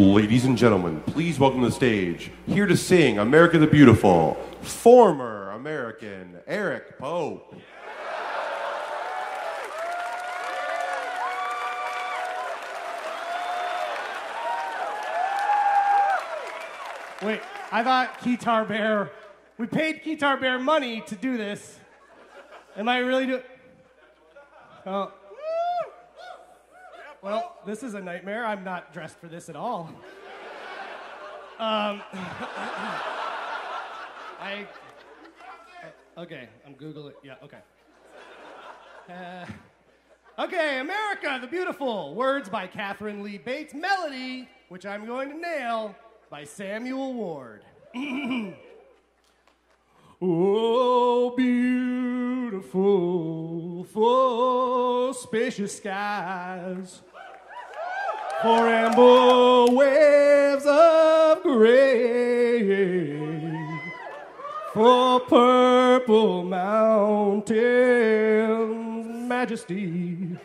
Ladies and gentlemen, please welcome to the stage, here to sing America the Beautiful, former American Eric Pope. Wait, I thought Keytar Bear, we paid Keytar Bear money to do this. Am I really doing? Oh. Well, this is a nightmare. I'm not dressed for this at all. Okay, I'm Googling. Yeah, okay. Okay, America the Beautiful. Words by Catherine Lee Bates. Melody, which I'm going to nail, by Samuel Ward. Oh, beautiful for spacious skies, for amber waves of gray, for purple mountains, majesty,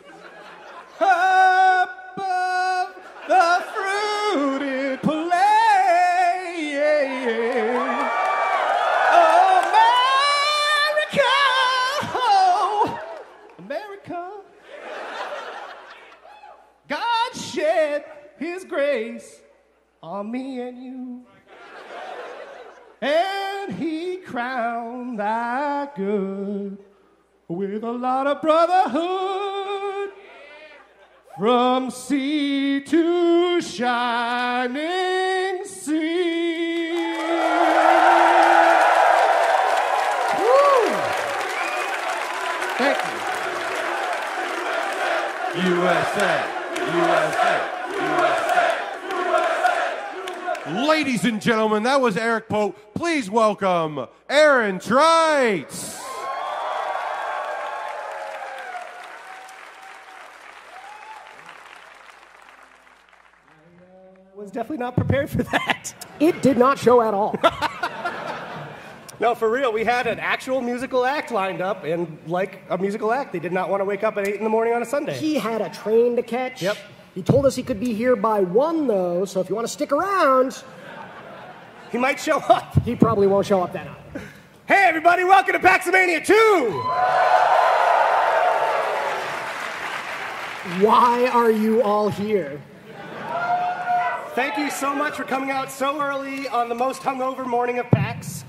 above the fruited plain. God shed his grace on me and you, and he crowned thy good with a lot of brotherhood, from sea to shining sea. Woo. Thank you. USA. USA, USA, USA. Ladies and gentlemen, that was Eric Pope. Please welcome Aaron Trites. Was definitely not prepared for that. It did not show at all. No, for real, we had an actual musical act lined up, and like a musical act, they did not want to wake up at 8 in the morning on a Sunday. He had a train to catch. Yep. He told us he could be here by 1, though, so if you want to stick around, He might show up. he probably won't show up that night. Hey, everybody, welcome to Paxomania 2! Why are you all here? Thank you so much for coming out so early on the most hungover morning of PAX.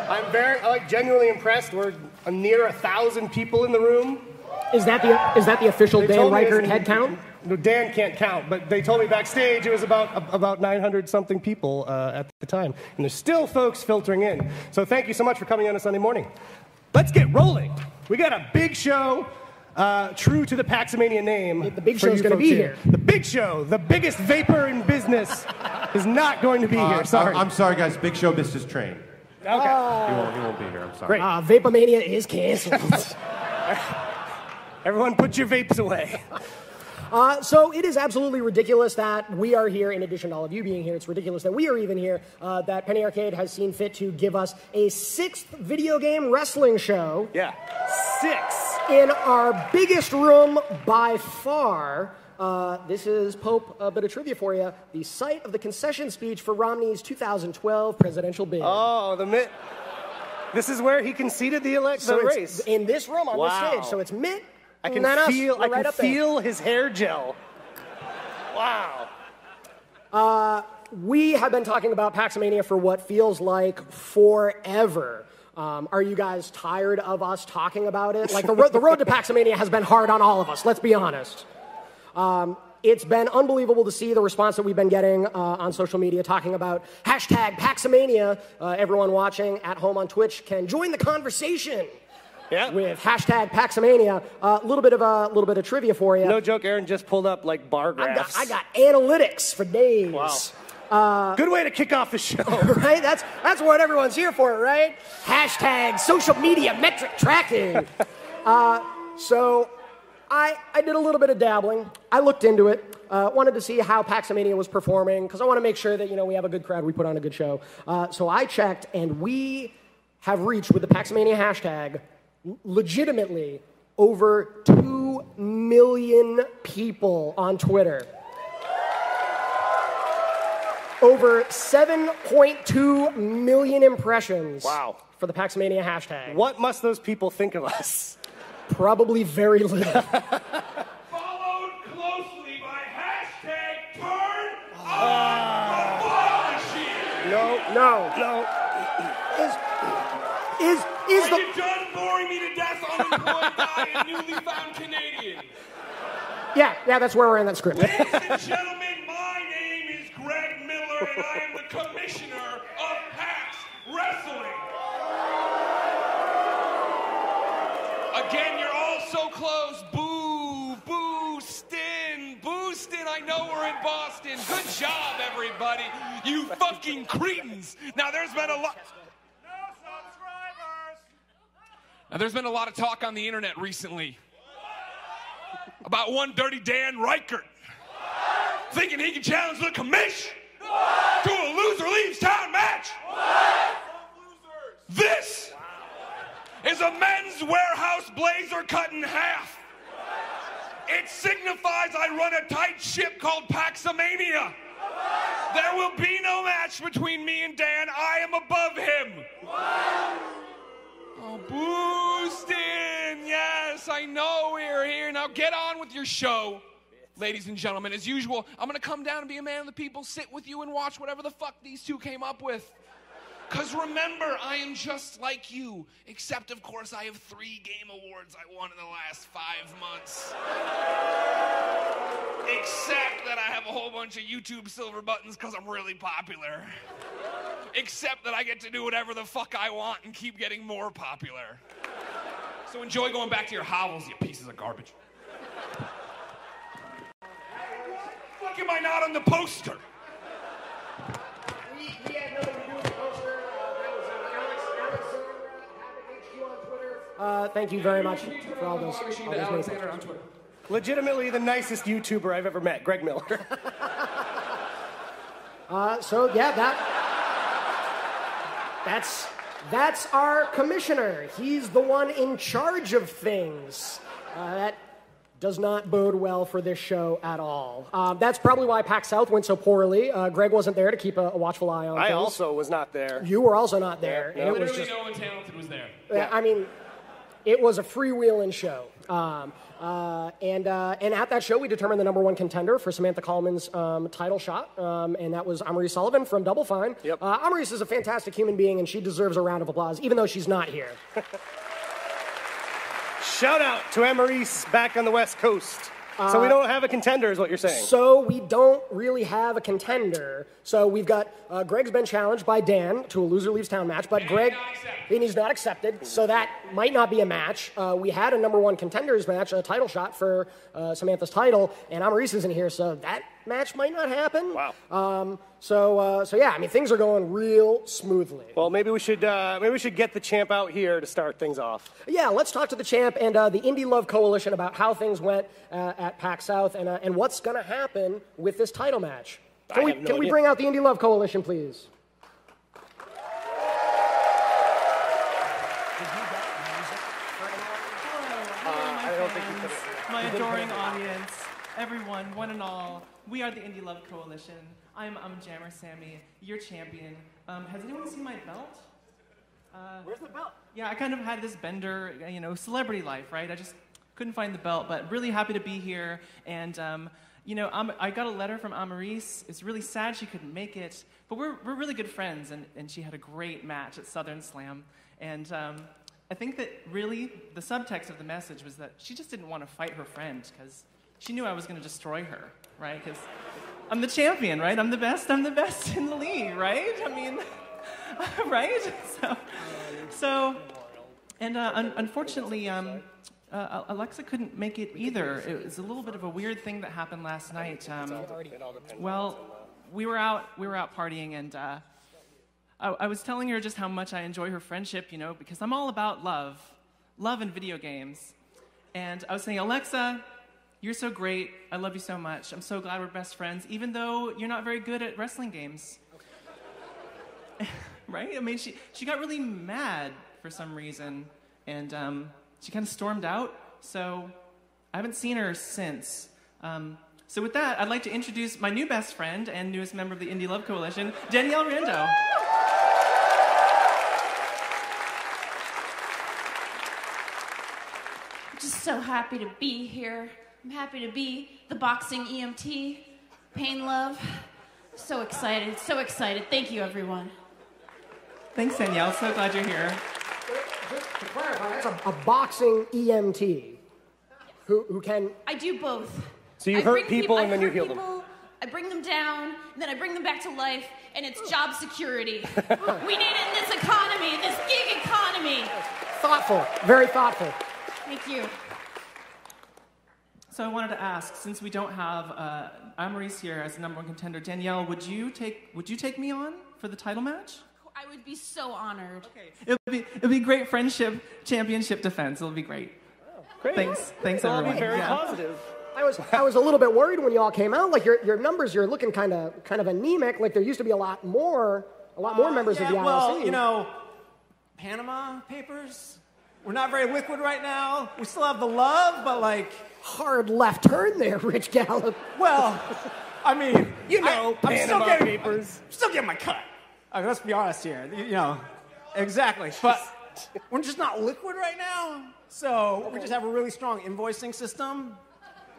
I'm genuinely impressed. We're near 1,000 people in the room. Is that the official They Dan told me Reichert it's- head count? No, Dan can't count, but they told me backstage it was about 900 something people at the time, and there's still folks filtering in. So thank you so much for coming on a Sunday morning. Let's get rolling. We got a big show, true to the Paxomania name. The big for show's you gonna folks be here. The big show, the biggest vapor in business, is not going to be here. Sorry. I'm sorry, guys. Big Show missed his train. Okay. He won't be here. I'm sorry. Great. Vapomania is canceled. Everyone, put your vapes away. So it is absolutely ridiculous that we are here, in addition to all of you being here. It's ridiculous that we are even here, that Penny Arcade has seen fit to give us a 6th video game wrestling show. Yeah. 6. In our biggest room by far. This is Pope, a bit of trivia for you. The site of the concession speech for Romney's 2012 presidential bid. Oh, this is where he conceded the So it's race. in this room on Wow. this stage. So it's Mitt. I can and then us. feel We're right up there. his hair gel. Wow. We have been talking about Paxomania for what feels like forever. Are you guys tired of us talking about it? Like the road to Paxomania has been hard on all of us. Let's be honest. It's been unbelievable to see the response that we've been getting on social media talking about hashtag Paxomania. Everyone watching at home on Twitch can join the conversation. Yeah. With hashtag Paxomania. A little bit of trivia for you. No joke, Aaron just pulled up like bar graphs. I got analytics for days. Wow. Good way to kick off the show. Right? That's what everyone's here for, right? Hashtag social media metric tracking. So I did a little bit of dabbling. I looked into it. Wanted to see how Paxomania was performing because I want to make sure that we have a good crowd. We put on a good show. So I checked, and we have reached with the Paxomania hashtag legitimately over 2 million people on Twitter. over 7.2 million impressions. Wow. For the Paxmania hashtag. What must those people think of us? Probably very little. Followed closely by hashtag turn on the fog machine. No. Are you done boring me to death, unemployed guy and newly found Canadian? Yeah, that's where we're in that script. Ladies and gentlemen, my name is Greg Miller, and I am the commissioner of PAX Wrestling. Again, you're all so close. Boo, Boostin, Boostin. I know we're in Boston. Good job, everybody. You fucking cretins. Now, there's been a lot. Now, there's been a lot of talk on the internet recently about one dirty Dan Reichert thinking he can challenge the commish to a loser leaves town match. This is a men's warehouse blazer cut in half. It signifies I run a tight ship called Paxmania. There will be no match between me and Dan. I am above him. Oh, Boostin! Yes, I know we're here. Now get on with your show, ladies and gentlemen. As usual, I'm going to come down and be a man of the people, sit with you and watch whatever the fuck these two came up with. Because remember, I am just like you, except, of course, I have 3 game awards I won in the last 5 months. Except that I have a whole bunch of YouTube silver buttons because I'm really popular. Except that I get to do whatever the fuck I want and keep getting more popular. So enjoy going back to your hovels, you pieces of garbage. Fuck am I not on the poster? We had nothing to do with the poster. That was Alex HQ on Twitter. Thank you very much for all those. Alexander on Twitter. Legitimately the nicest YouTuber I've ever met, Greg Miller. So yeah, that's our commissioner. He's the one in charge of things. That does not bode well for this show at all. That's probably why PAX South went so poorly. Greg wasn't there to keep a watchful eye on things. I also was not there. You were also not there. Yeah, and no. it was Literally just, no one talented was there. I mean, it was a freewheeling show. And at that show, we determined the number 1 contender for Samantha Coleman's title shot, and that was Amarie Sullivan from Double Fine. Yep. Amarie is a fantastic human being, and she deserves a round of applause, even though she's not here. Shout out to Amarise back on the West Coast. So we don't have a contender, is what you're saying. So we don't really have a contender. So we've got Greg's been challenged by Dan to a loser leaves town match, but Greg, and he's not accepted. So that might not be a match. We had a number 1 contenders match, a title shot for Samantha's title, and Amarise isn't here, so that match might not happen. Wow. So yeah, I mean things are going real smoothly. Well, maybe we should get the champ out here to start things off. Yeah, let's talk to the champ and the Indie Love Coalition about how things went at PAX South and what's going to happen with this title match. Can we bring out the Indie Love Coalition, please? My adoring audience, everyone, one and all, we are the Indie Love Coalition. I'm Jammer Sammy, your champion. Has anyone seen my belt? Where's the belt? Yeah, I kind of had this bender, celebrity life, right? I just couldn't find the belt, but really happy to be here. And, I got a letter from Amarise. It's really sad she couldn't make it, but we're really good friends, and she had a great match at Southern Slam. And I think that really the subtext of the message was that she just didn't want to fight her friend because she knew I was going to destroy her, right? Because I'm the champion, right? I'm the best in the league, right? I mean, right? Unfortunately, Alexa couldn't make it either. It was a little bit of a weird thing that happened last night. We were out partying, and I was telling her just how much I enjoy her friendship, because I'm all about love and video games. And I was saying, Alexa, you're so great. I love you so much. I'm so glad we're best friends, even though you're not very good at wrestling games. Right? I mean, she got really mad for some reason, and she kind of stormed out. So I haven't seen her since. So with that, I'd like to introduce my new best friend and newest member of the Indie Love Coalition, Danielle Riendeau. I'm just so happy to be here. I'm happy to be the boxing EMT. Pain Love. So excited, so excited. Thank you, everyone. Thanks, Danielle. So glad you're here. Just to clarify, that's a boxing EMT who can... I do both. So you hurt people and then you heal them. I bring them down, and then I bring them back to life, and it's job security. We need it in this economy, this gig economy. Thoughtful, very thoughtful. Thank you. So I wanted to ask, since we don't have Amaris here as the number one contender, Danielle, would you take me on for the title match? I would be so honored. Okay. It'll be great friendship, championship defense. It'll be great. Oh, great. Thanks I'll everyone. be very positive. I was a little bit worried when you all came out. Like your numbers, you're looking kind of anemic. Like there used to be a lot more members of the ILC. Well, you know, Panama Papers. We're not very liquid right now. We still have the love, but like hard left turn there, Rich Gallup. Well, I mean, You know, I'm still Panama getting, Papers. I'm still getting my cut. I mean, let's be honest here. You know, exactly. But we're just not liquid right now. So we just have a really strong invoicing system.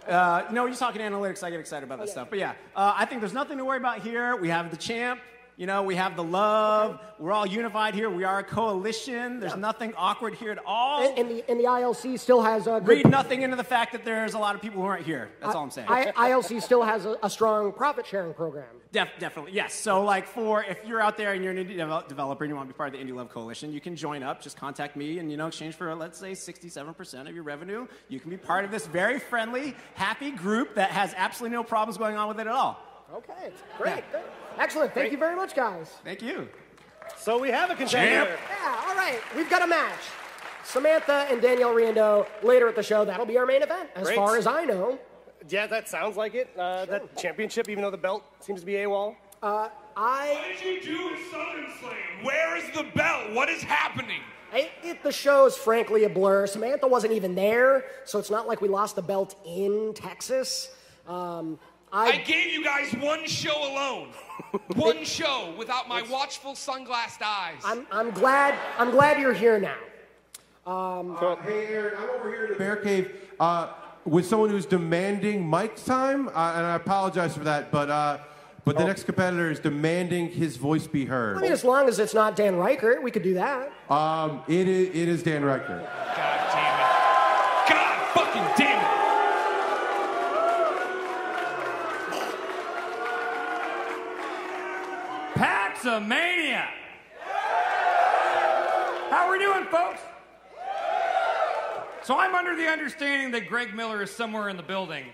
You're talking analytics. I get excited about this stuff. But yeah, I think there's nothing to worry about here. We have the champ. You know, we have the love. We're all unified here. We are a coalition. There's nothing awkward here at all. And the ILC still has a Read nothing into the fact that there's a lot of people who aren't here. That's all I'm saying. ILC still has a strong profit sharing program. Definitely, yes. So, like, if you're out there and you're an indie developer and you want to be part of the Indie Love Coalition, you can join up. Just contact me, and exchange for let's say 67% of your revenue, you can be part of this very friendly, happy group that has absolutely no problems going on with it at all. Okay, great. Excellent. Thank you very much, guys. Thank you. So we have a contender. Yeah, all right. We've got a match. Samantha and Danielle Riendeau later at the show. That'll be our main event, as Great. far as I know. Yeah, that sounds like it. That championship, even though the belt seems to be AWOL. What did you do with Southern Slam? Where is the belt? What is happening? The show's frankly a blur. Samantha wasn't even there, so it's not like we lost the belt in Texas. I gave you guys one show alone. One show without my watchful sunglassed eyes. I'm glad you're here now. Hey, Aaron, I'm over here in the Bear Cave with someone who's demanding mic time, and I apologize for that, but the next competitor is demanding his voice be heard. I mean, as long as it's not Dan Reichert, we could do that. It is Dan Reichert. God damn it. God fucking damn it. Paxomania! How are we doing, folks? So I'm under the understanding that Greg Miller is somewhere in the building.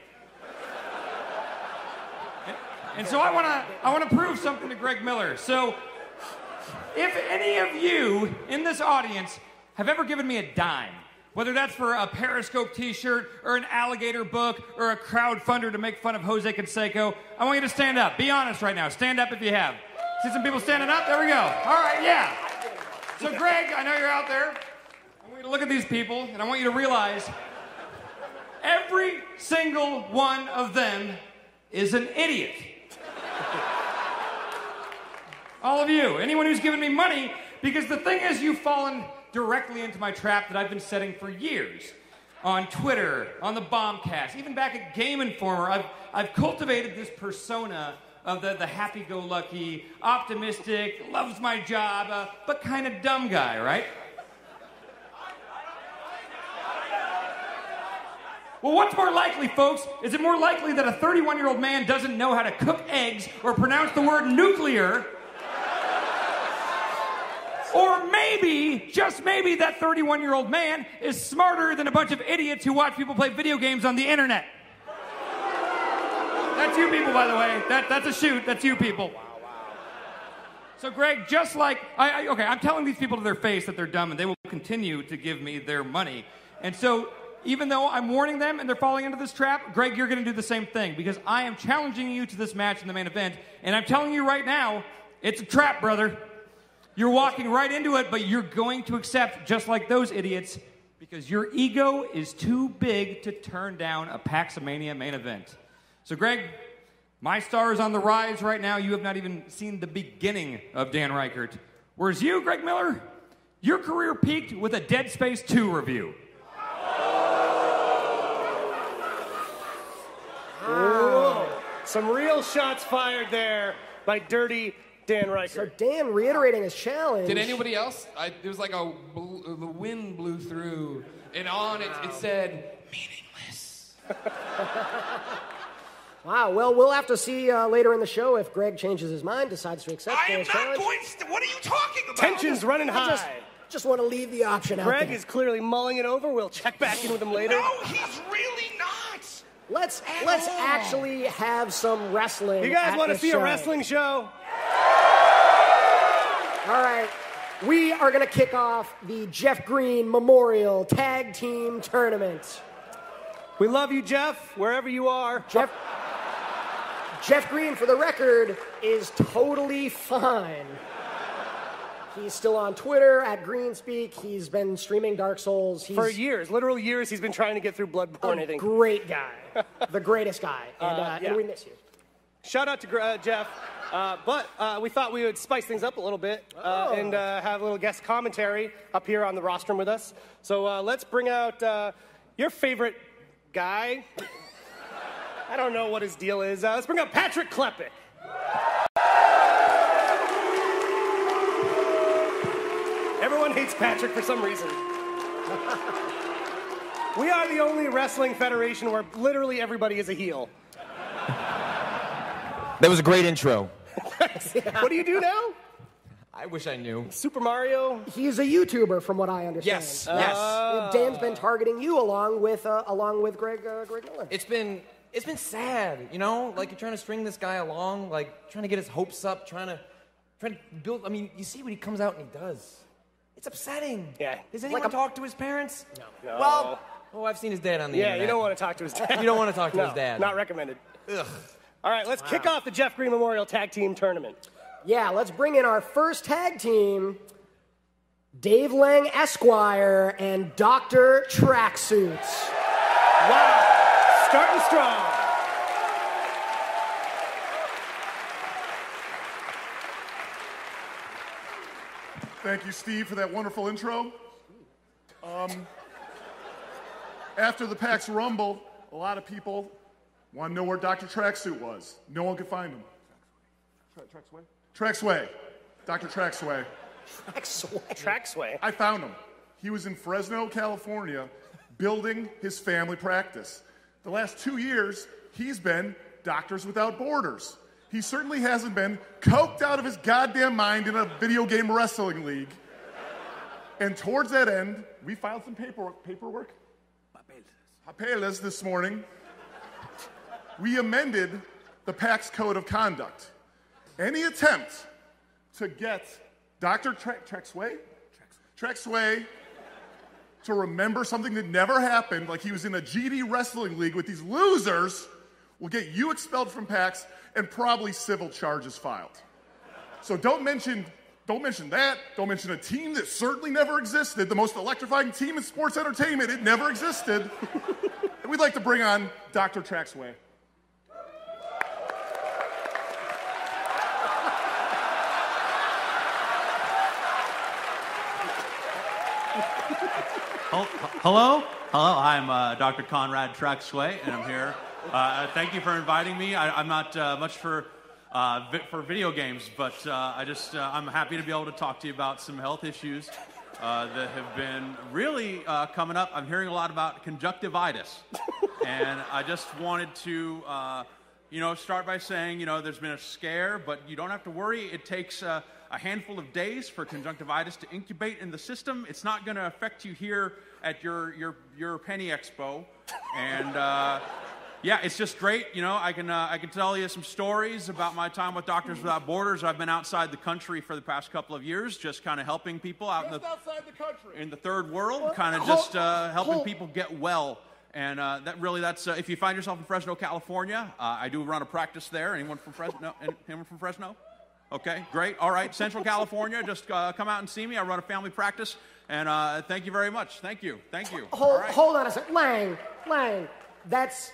And so I want to prove something to Greg Miller. So if any of you in this audience have ever given me a dime, whether that's for a Periscope t-shirt or an alligator book or a crowdfunder to make fun of Jose Canseco, I want you to stand up. Be honest right now. Stand up if you have. See some people standing up? There we go. All right, yeah. So Greg, I know you're out there. I want you to look at these people, and I want you to realize every single one of them is an idiot. All of you, anyone who's given me money, because the thing is, you've fallen directly into my trap that I've been setting for years. On Twitter, on the Bombcast, even back at Game Informer, I've cultivated this persona of the happy-go-lucky, optimistic, loves my job, but kind of dumb guy, right? Well, what's more likely, folks? Is it more likely that a 31-year-old man doesn't know how to cook eggs or pronounce the word nuclear? Or maybe, just maybe, that 31-year-old man is smarter than a bunch of idiots who watch people play video games on the internet. That's you people, by the way. That's a shoot. That's you people. So, Greg, just like... I'm telling these people to their face that they're dumb, and they will continue to give me their money. And so, even though I'm warning them and they're falling into this trap, Greg, you're going to do the same thing, because I am challenging you to this match in the main event, and I'm telling you right now, it's a trap, brother. You're walking right into it, but you're going to accept, just like those idiots, because your ego is too big to turn down a Paxomania main event. So, Greg, my star is on the rise right now. You have not even seen the beginning of Dan Reichert. Whereas you, Greg Miller, your career peaked with a Dead Space 2 review. Whoa. Some real shots fired there by Dirty Dan Reichert. So Dan reiterating his challenge. Did anybody else? It was like the wind blew through, and on it said, meaningless. Wow, well, we'll have to see later in the show if Greg changes his mind, decides to accept I am Dan's not challenge. going to. What are you talking about? Tension's running high. Just want to leave the option out Greg there. is clearly mulling it over. We'll check back in with him later. No, he's really not. Let's At all. actually have some wrestling. You guys want to see a wrestling show? All right. We are going to kick off the Jeff Green Memorial Tag Team Tournament. We love you, Jeff, wherever you are. Jeff Green, for the record, is totally fine. He's still on Twitter at Greenspeak. He's been streaming Dark Souls. For years, literal years, he's been trying to get through Bloodborne, I think. Great guy. The greatest guy. And we miss you. Shout out to Jeff. But we thought we would spice things up a little bit and have a little guest commentary up here on the rostrum with us. So let's bring out your favorite guy. I don't know what his deal is. Let's bring out Patrick Klepek. Everyone hates Patrick for some reason. We are the only wrestling federation where literally everybody is a heel. That was a great intro. What do you do now? I wish I knew. Super Mario? He's a YouTuber, from what I understand. Yes. Dan's been targeting you along with Greg Miller. It's been sad, you know? Like, you're trying to string this guy along, like, trying to get his hopes up, trying to build. I mean, you see what he comes out and he does. It's upsetting. Yeah. Does anyone talk to his parents? No. Well, I've seen his dad on the internet. Yeah, you don't want to talk to his dad. You don't want to talk to his dad. Not recommended. Ugh. All right, let's kick off the Jeff Green Memorial Tag Team Tournament. Yeah, let's bring in our first tag team, Dave Lang Esquire and Dr. Tracksuits. Wow, starting strong. Thank you, Steve, for that wonderful intro. After the PAX Rumble, a lot of people want to know where Dr. Tracksuit was. No one could find him. Tracksway. Dr. Tracksway. Tracksway. I found him. He was in Fresno, California, building his family practice. The last 2 years, he's been Doctors Without Borders. He certainly hasn't been coked out of his goddamn mind in a video game wrestling league. And towards that end, we filed some paperwork? Papeles this morning. We amended the PAX Code of Conduct. Any attempt to get Dr. Tracksway to remember something that never happened, like he was in a GD wrestling league with these losers, will get you expelled from PAX and probably civil charges filed. So don't mention that. Don't mention a team that certainly never existed, the most electrifying team in sports entertainment. It never existed. And we'd like to bring on Dr. Tracksway. Hello, I'm Dr. Conrad Tracksway, and I'm here. Thank you for inviting me. I'm not much for video games, but I'm happy to be able to talk to you about some health issues that have been really coming up. I'm hearing a lot about conjunctivitis, and I just wanted to start by saying, there's been a scare, but you don't have to worry. It takes a handful of days for conjunctivitis to incubate in the system. It's not going to affect you here at your Penny Expo, and it's just great. I can tell you some stories about my time with Doctors Without Borders. I've been outside the country for the past couple of years, just kind of helping people out in the third world, kind of just helping people get well. And that's if you find yourself in Fresno, California, I do run a practice there. Anyone from Fresno? Anyone from Fresno? Okay, great. All right, Central California, just come out and see me. I run a family practice, and thank you very much. Thank you. Hold on a second. Lang, that's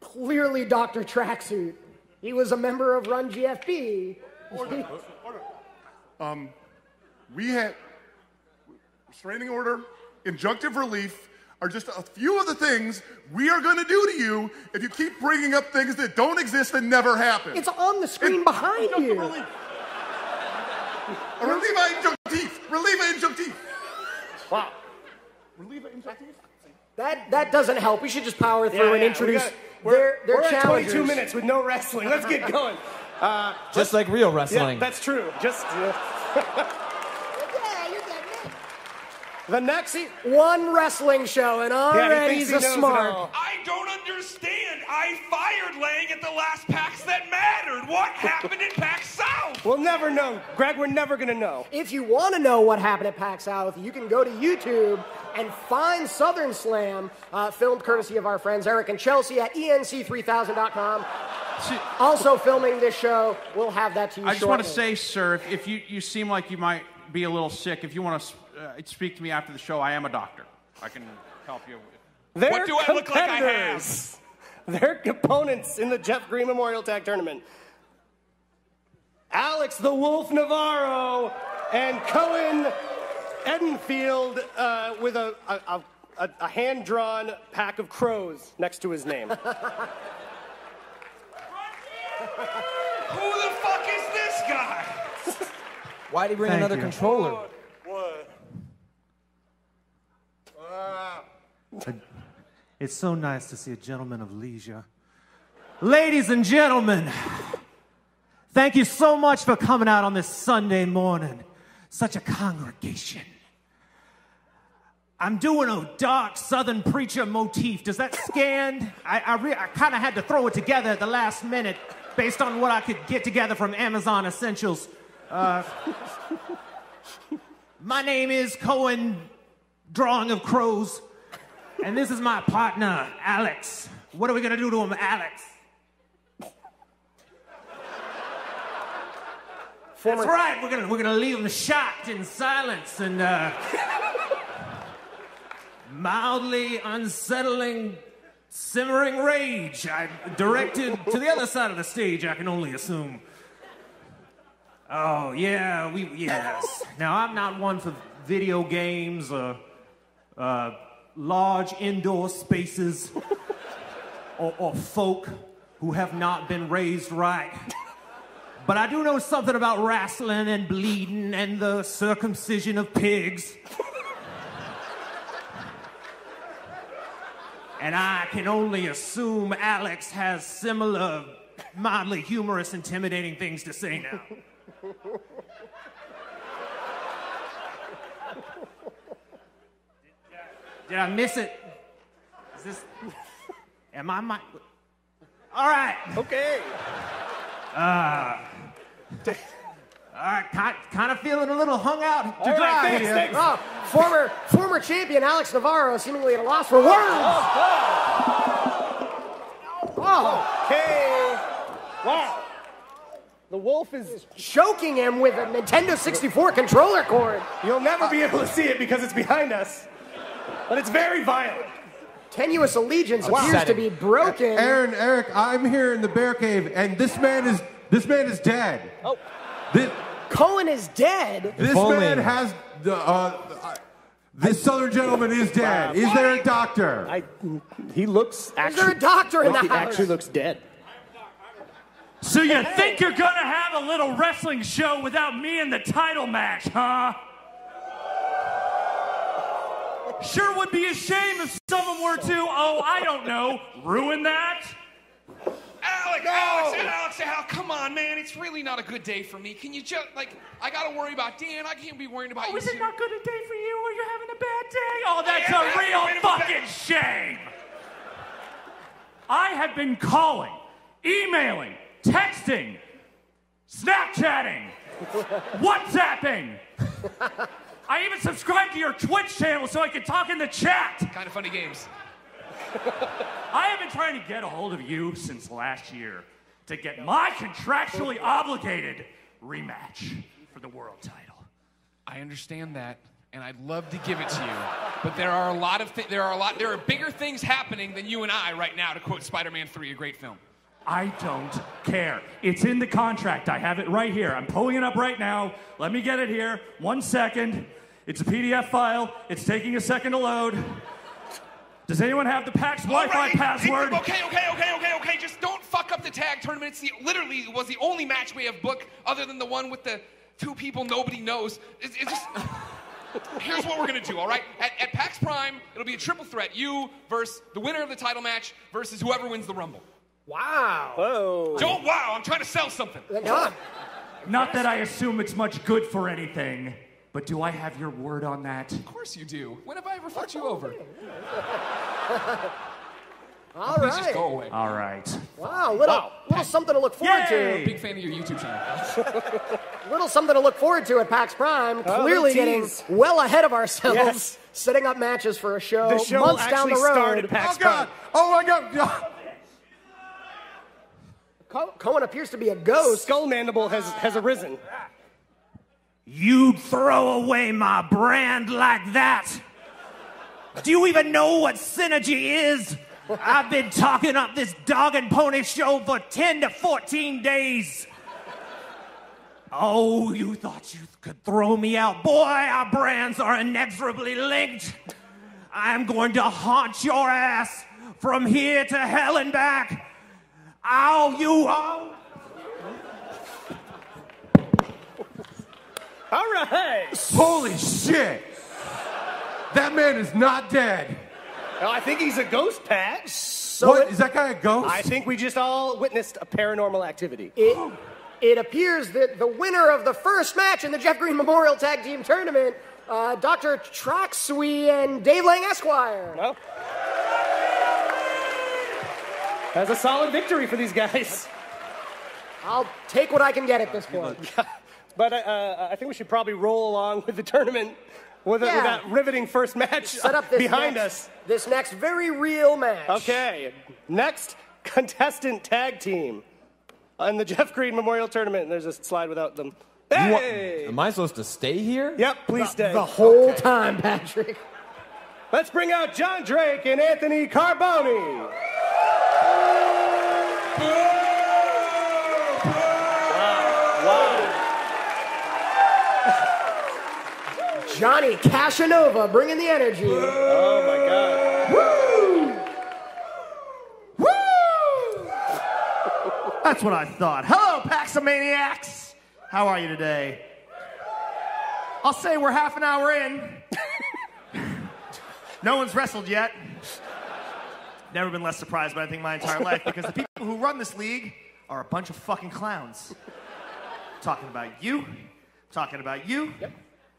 Clearly Dr. Tracksuit. He was a member of Run GFB. Order. We had restraining order, injunctive relief are just a few of the things we are going to do to you if you keep bringing up things that don't exist and never happened. It's on the screen behind you. Relief. Reliever injunctive. Reliever injunctive. Wow. Reliever injunctive? That doesn't help. We should just power through and introduce we're their at challengers. 22 minutes with no wrestling. Let's get going. Just like real wrestling. Yeah, that's true. Just the next one wrestling show, and already he's a smart. I don't understand. I fired Lang at the last PAX that mattered. What happened in PAX South? We'll never know. Greg, we're never going to know. If you want to know what happened at PAX South, you can go to YouTube and find Southern Slam, filmed courtesy of our friends Eric and Chelsea at enc3000.com. Also filming this show. We'll have that to you I just shortly. want to say, sir, if you seem like you might be a little sick, if you want to speak to me after the show, I am a doctor. I can help you. What do I look like I have? Their opponents in the Jeff Green Memorial Tag Tournament. Alex the Wolf Navarro and Cohen Edenfield with a hand-drawn pack of crows next to his name. Who the fuck is this guy? Why'd he bring another controller? It's so nice to see a gentleman of leisure. Ladies and gentlemen, thank you so much for coming out on this Sunday morning. Such a congregation. I'm doing a dark Southern preacher motif. Does that scan? I kind of had to throw it together at the last minute based on what I could get together from Amazon Essentials. My name is Cohen, Drawing of Crows, and this is my partner, Alex. What are we gonna do to him, Alex? That's right, we're gonna leave him shocked in silence and mildly unsettling, simmering rage. I directed to the other side of the stage, I can only assume. Oh, yeah, yes. Now, I'm not one for video games or large indoor spaces or folk who have not been raised right. But I do know something about wrestling and bleeding and the circumcision of pigs. And I can only assume Alex has similar, mildly humorous, intimidating things to say now. Did I miss it? Is this... Am I my... All right. Okay. All right, kind of feeling a little hung out to dry thanks, here. thanks. Oh, former champion Alex Navarro seemingly at a loss for words. Okay. Wow. The Wolf is choking him with a Nintendo 64 controller cord. You'll never be able to see it because it's behind us. But it's very violent. Tenuous allegiance appears to be broken. Aaron, Eric, I'm here in the Bear Cave, and this man is dead. Oh. Cohen is dead. This man has this Southern gentleman is dead. Is there a doctor? He looks actually. Is there a doctor in the He house? actually looks dead. So you think you're gonna have a little wrestling show without me in the title match, huh? Sure would be a shame if someone were to, I don't know, ruin that. Alex, come on, man. It's really not a good day for me. Can you just, I gotta worry about Dan. I can't be worrying about you. Is it not good a day for you? Are you having a bad day? Oh, that's a real fucking shame. I have been calling, emailing, texting, Snapchatting, WhatsApping. I even subscribed to your Twitch channel so I could talk in the chat. Kind of funny games. I have been trying to get a hold of you since last year to get my contractually obligated rematch for the world title. I understand that. and I'd love to give it to you. But there are bigger things happening than you and I right now, to quote Spider-Man 3, a great film. I don't care. It's in the contract. I have it right here. I'm pulling it up right now. Let me get it here. 1 second. It's a PDF file. It's taking a second to load. Does anyone have the PAX Wi-Fi password? Okay. Just don't fuck up the tag tournament. Literally, it was the only match we have booked other than the one with the 2 people nobody knows. It's just... Here's what we're going to do, all right? At PAX Prime, it'll be a triple threat. You versus the winner of the title match versus whoever wins the Rumble. Wow. Whoa. Don't wow. I'm trying to sell something. Not that I assume it's much good for anything, but do I have your word on that? Of course you do. When have I ever fucked you over? All Please right. just go away. All right. Wow, little something to look forward I'm a to. big fan of your YouTube channel. Little something to look forward to at PAX Prime. Oh, Clearly the getting tease. well ahead of ourselves, Yes. setting up matches for a show, The show months down the actually road. started PAX Prime. Oh my God! Cohen appears to be a ghost. Skull Mandible has arisen. You'd throw away my brand like that? Do you even know what synergy is? I've been talking up this dog and pony show for 10 to 14 days. Oh, you thought you could throw me out? Boy, our brands are inexorably linked. I'm going to haunt your ass from here to hell and back. Ow, you ow. All right. Holy shit! That man is not dead. Oh, I think he's a ghost, Pat. What? Is that guy a ghost? I think we just all witnessed a paranormal activity. It appears that the winner of the first match in the Jeff Green Memorial Tag Team Tournament, Dr. Traxui and Dave Lang Esquire. Well, that's a solid victory for these guys. I'll take what I can get at this point. But I think we should probably roll along with the tournament with that riveting first match Set up this behind next, us. This next very real match. Okay, next contestant tag team on the Jeff Green Memorial Tournament. There's a slide without them. Hey! Am I supposed to stay here? Yep, please stay. The whole time, Patrick. Let's bring out John Drake and Anthony Carboni. Johnny Casanova bringing the energy. Oh my God. Woo! That's what I thought. Hello, Paxomaniacs. How are you today? I'll say we're half an hour in. No one's wrestled yet. Never been less surprised by anything my entire life because the people who run this league are a bunch of fucking clowns. Talking about you. Talking about you. Yep.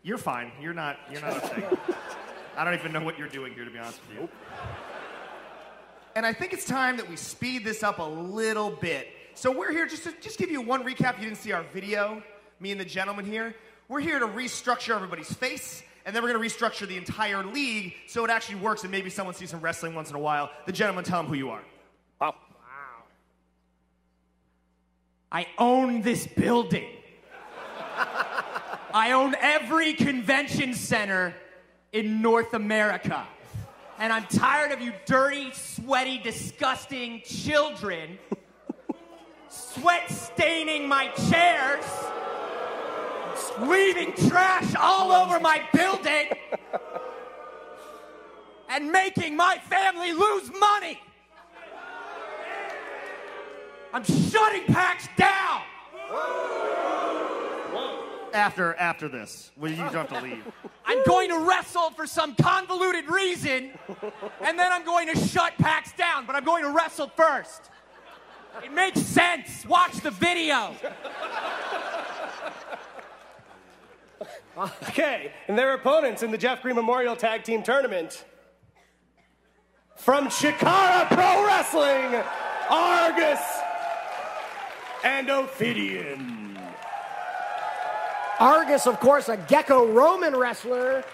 You're fine. You're not a thing. I don't even know what you're doing here, to be honest with you. And I think it's time that we speed this up a little bit. So we're here just to give you one recap. You didn't see our video, me and the gentleman here. We're here to restructure everybody's face, and then we're going to restructure the entire league so it actually works and maybe someone sees some wrestling once in a while. The gentleman, tell him who you are. Wow. I own this building. I own every convention center in North America. And I'm tired of you dirty, sweaty, disgusting children sweat staining my chairs, leaving trash all over my building, and making my family lose money. I'm shutting PAX down. After this, well, you don't have to leave. I'm going to wrestle for some convoluted reason, and then I'm going to shut PAX down, but I'm going to wrestle first. It makes sense. Watch the video. Okay, and their opponents in the Jeff Green Memorial Tag Team Tournament. From Chikara Pro Wrestling, Argus and Ophidian. Argus, of course, a Gecko-Roman wrestler,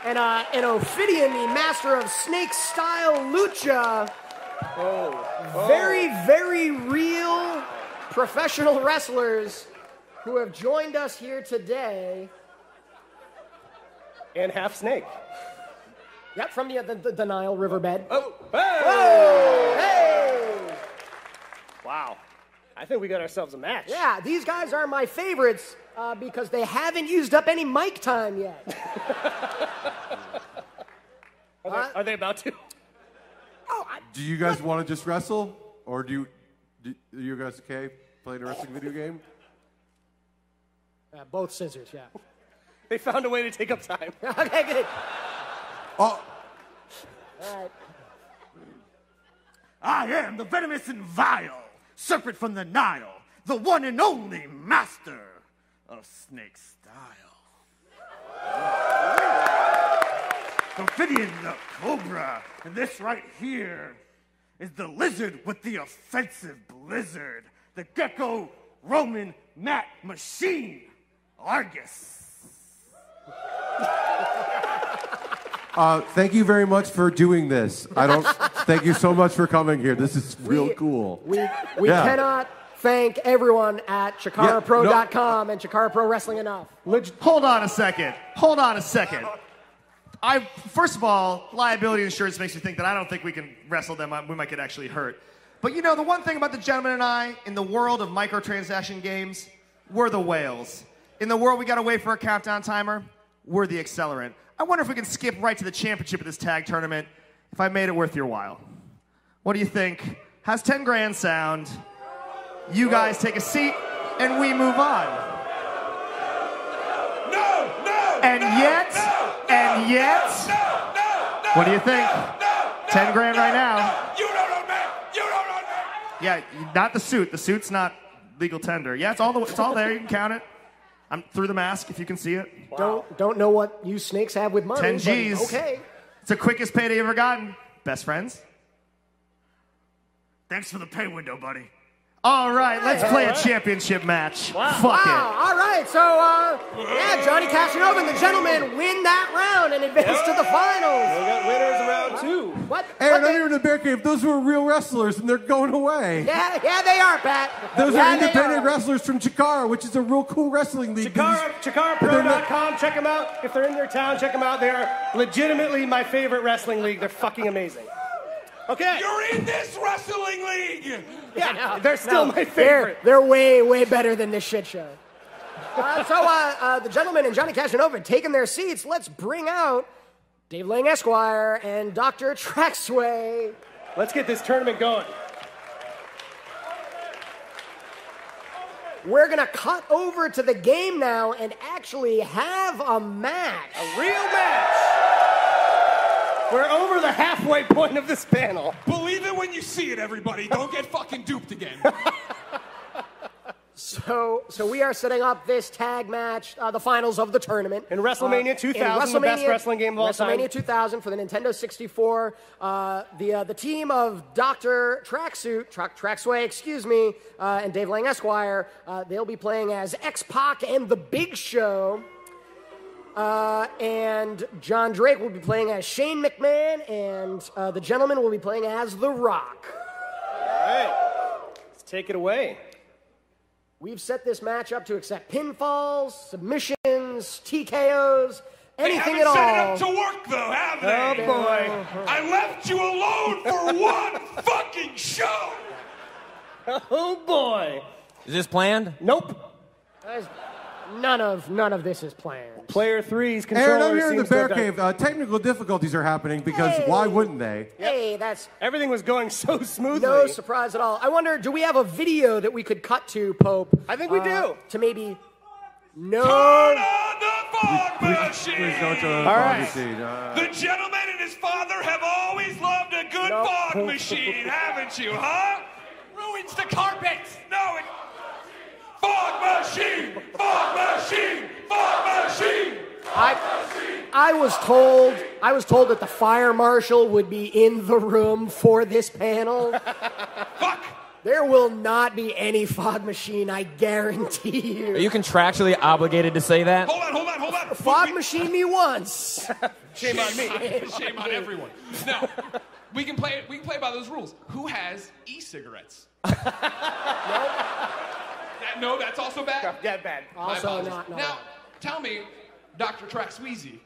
and Ophidian, the master of snake-style lucha. Very, very real professional wrestlers who have joined us here today. And half snake. Yep, from the Nile riverbed. Oh! Whoa! Hey! Wow. I think we got ourselves a match. Yeah, these guys are my favorites because they haven't used up any mic time yet. Are they about to? Do you guys want to just wrestle? Or do you guys okay playing a wrestling video game? Both scissors, yeah. They found a way to take up time. Okay, good. Oh. All right. I am the venomous and vile serpent from the Nile, the one and only master of snake style. Ophidian the cobra, and this right here is the lizard with the offensive blizzard, the gecko Roman mat machine, Argus. Thank you very much for doing this. Thank you so much for coming here. This is real cool. We cannot thank everyone at ChikaraPro.com and Chikara Pro Wrestling enough. Hold on a second. First of all, liability insurance makes me think that I don't think we can wrestle them. We might get actually hurt. But you know, the one thing about the gentleman and I, in the world of microtransaction games, we're the whales. In the world we gotta wait for a countdown timer, we're the accelerant. I wonder if we can skip right to the championship of this tag tournament, if I made it worth your while. What do you think? How's 10 grand sound? You guys take a seat, and we move on. And yet, what do you think? 10 grand right now. You don't own me. You don't own me. Yeah, not the suit. The suit's not legal tender. Yeah, it's all there. You can count it. I'm through the mask if you can see it. Wow. Don't know what you snakes have with money. 10 G's. Okay. It's the quickest payday you ever gotten. Best friends? Thanks for the pay window, buddy. All right, let's play a championship match. Wow. Fuck it. All right, so, Johnny Casanova and the gentlemen win that round and advance to the finals. We got winners around 2. What? Aaron, I'm here in the Bear Cave. Those were real wrestlers, and they're going away. Yeah, they are, Pat. Those are independent wrestlers from Chikara, which is a real cool wrestling league. ChikaraPro.com. Check them out. If they're in their town, check them out. They are legitimately my favorite wrestling league. They're fucking amazing. Okay. You're in this wrestling league. Yeah, they're still my favorite. They're way, way better than this shit show. So the gentlemen and Johnny Casanova taking their seats. Let's bring out Dave Lang Esquire and Dr. Traxway. Let's get this tournament going. We're going to cut over to the game now and actually have a match. A real match. We're over the halfway point of this panel. Believe it when you see it, everybody. Don't get fucking duped again. So we are setting up this tag match, the finals of the tournament. In WrestleMania 2000, the best wrestling game of all time. WrestleMania 2000 for the Nintendo 64. The team of Dr. Traxway, and Dave Lang Esquire, they'll be playing as X-Pac and The Big Show. And John Drake will be playing as Shane McMahon, and the gentleman will be playing as The Rock. All right. Let's take it away. We've set this match up to accept pinfalls, submissions, TKOs, anything at all. They haven't set it up to work, though, have they? Oh, boy. I left you alone for one fucking show. Oh, boy. Is this planned? Nope. None of this is planned. Player 3's controller. Aaron, I'm here in the Bear Cave. Technical difficulties are happening because why wouldn't they? Hey, everything was going so smoothly. No surprise at all. I wonder, do we have a video that we could cut to, Pope? I think we do. To maybe... No. Turn on the fog machine. Please don't turn on the fog machine. The gentleman and his father have always loved a good fog machine, haven't you, huh? Ruins the carpet. No, it... Fog machine! Fog machine! Fog machine! I was told that the fire marshal would be in the room for this panel. Fuck! There will not be any fog machine, I guarantee you. Are you contractually obligated to say that? Hold on. Fog machine me once. Shame on me. Shame on everyone. No, we can play by those rules. Who has e-cigarettes? No, that's also bad. Yeah, bad. Also not. Now, tell me, Dr. Traxweezy,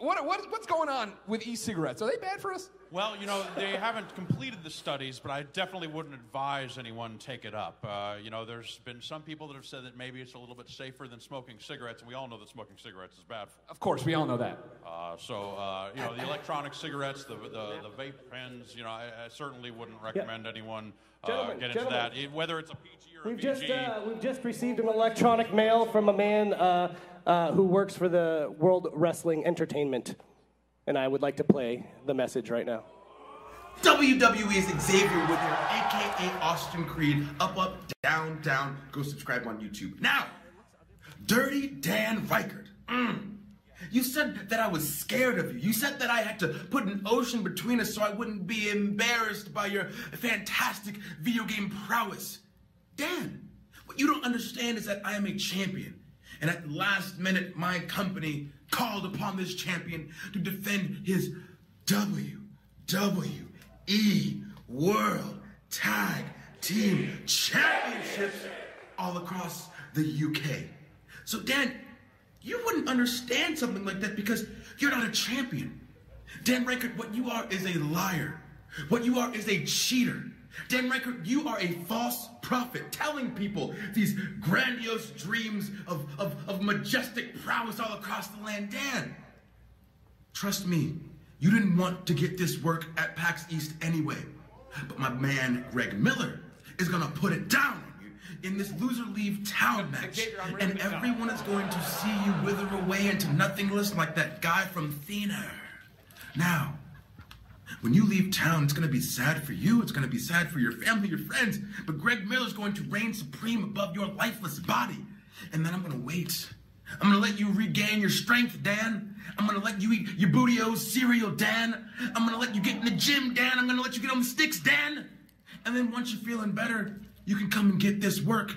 What's going on with e-cigarettes? Are they bad for us? Well, you know, they haven't completed the studies, but I definitely wouldn't advise anyone take it up. You know, there's been some people that have said that maybe it's a little bit safer than smoking cigarettes, and we all know that smoking cigarettes is bad for you. Of course, we all know that. You know, the electronic cigarettes, the vape pens, you know, I certainly wouldn't recommend anyone get into that, whether it's a PG or a PG. We've just received an electronic mail from a man who works for the World Wrestling Entertainment, and I would like to play the message right now. WWE's Xavier Woods here, a.k.a. Austin Creed. Up, up, down, down. Go subscribe on YouTube. Now, Dirty Dan Reichert. You said that I was scared of you. You said that I had to put an ocean between us so I wouldn't be embarrassed by your fantastic video game prowess. Dan, what you don't understand is that I am a champion. And at the last minute, my company called upon this champion to defend his WWE World Tag Team Championships all across the UK. So, Dan, you wouldn't understand something like that because you're not a champion. Dan Reichert, what you are is a liar. What you are is a cheater. Dan Reichert, you are a false prophet telling people these grandiose dreams of majestic prowess all across the land. Dan, trust me, you didn't want to get this work at PAX East anyway. But my man, Greg Miller, is going to put it down on you in this loser leave town match. And everyone is going to see you wither away into nothingness like that guy from Thinner. Now, when you leave town, it's going to be sad for you. It's going to be sad for your family, your friends. But Greg Miller's going to reign supreme above your lifeless body. And then I'm going to wait. I'm going to let you regain your strength, Dan. I'm going to let you eat your Booty-O's cereal, Dan. I'm going to let you get in the gym, Dan. I'm going to let you get on the sticks, Dan. And then once you're feeling better, you can come and get this work.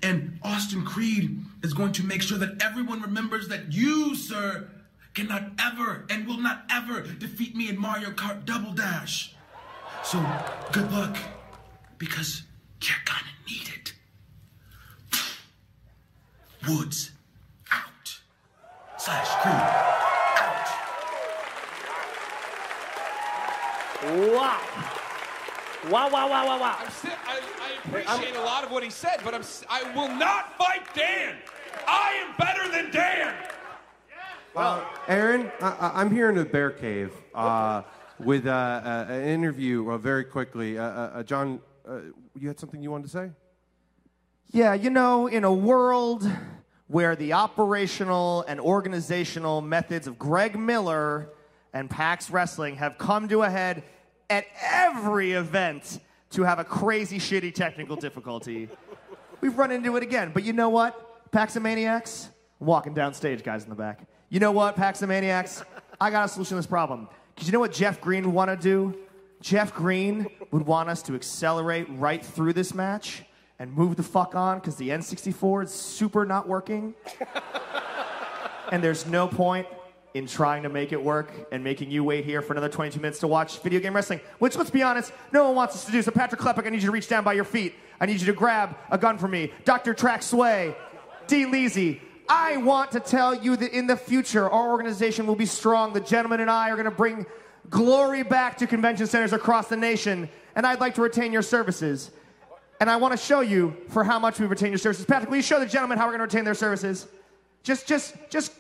And Austin Creed is going to make sure that everyone remembers that you, sir, cannot ever and will not ever defeat me in Mario Kart Double Dash. So, good luck, because you're gonna need it. Woods out. /Creed out. Wow. Wow. I appreciate a lot of what he said, but I will not fight Dan. I am better than Dan. Aaron, I'm here in the Bear Cave with an interview very quickly. John, you had something you wanted to say? Yeah, you know, in a world where the operational and organizational methods of Greg Miller and PAX Wrestling have come to a head at every event to have a crazy, shitty technical difficulty, we've run into it again. But you know what, Paxomaniacs? Walking down stage, guys in the back. You know what, Paxomaniacs? I got a solution to this problem. Because you know what Jeff Green would want to do? Jeff Green would want us to accelerate right through this match and move the fuck on because the N64 is super not working. And there's no point in trying to make it work and making you wait here for another 22 minutes to watch video game wrestling, which, let's be honest, no one wants us to do. So Patrick Klepek, I need you to reach down by your feet. I need you to grab a gun for me. Dr. Track Sway, D. Leezy, I want to tell you that in the future, our organization will be strong. The gentleman and I are going to bring glory back to convention centers across the nation, and I'd like to retain your services. And I want to show you for how much we retain your services. Patrick, will you show the gentleman how we're going to retain their services? Just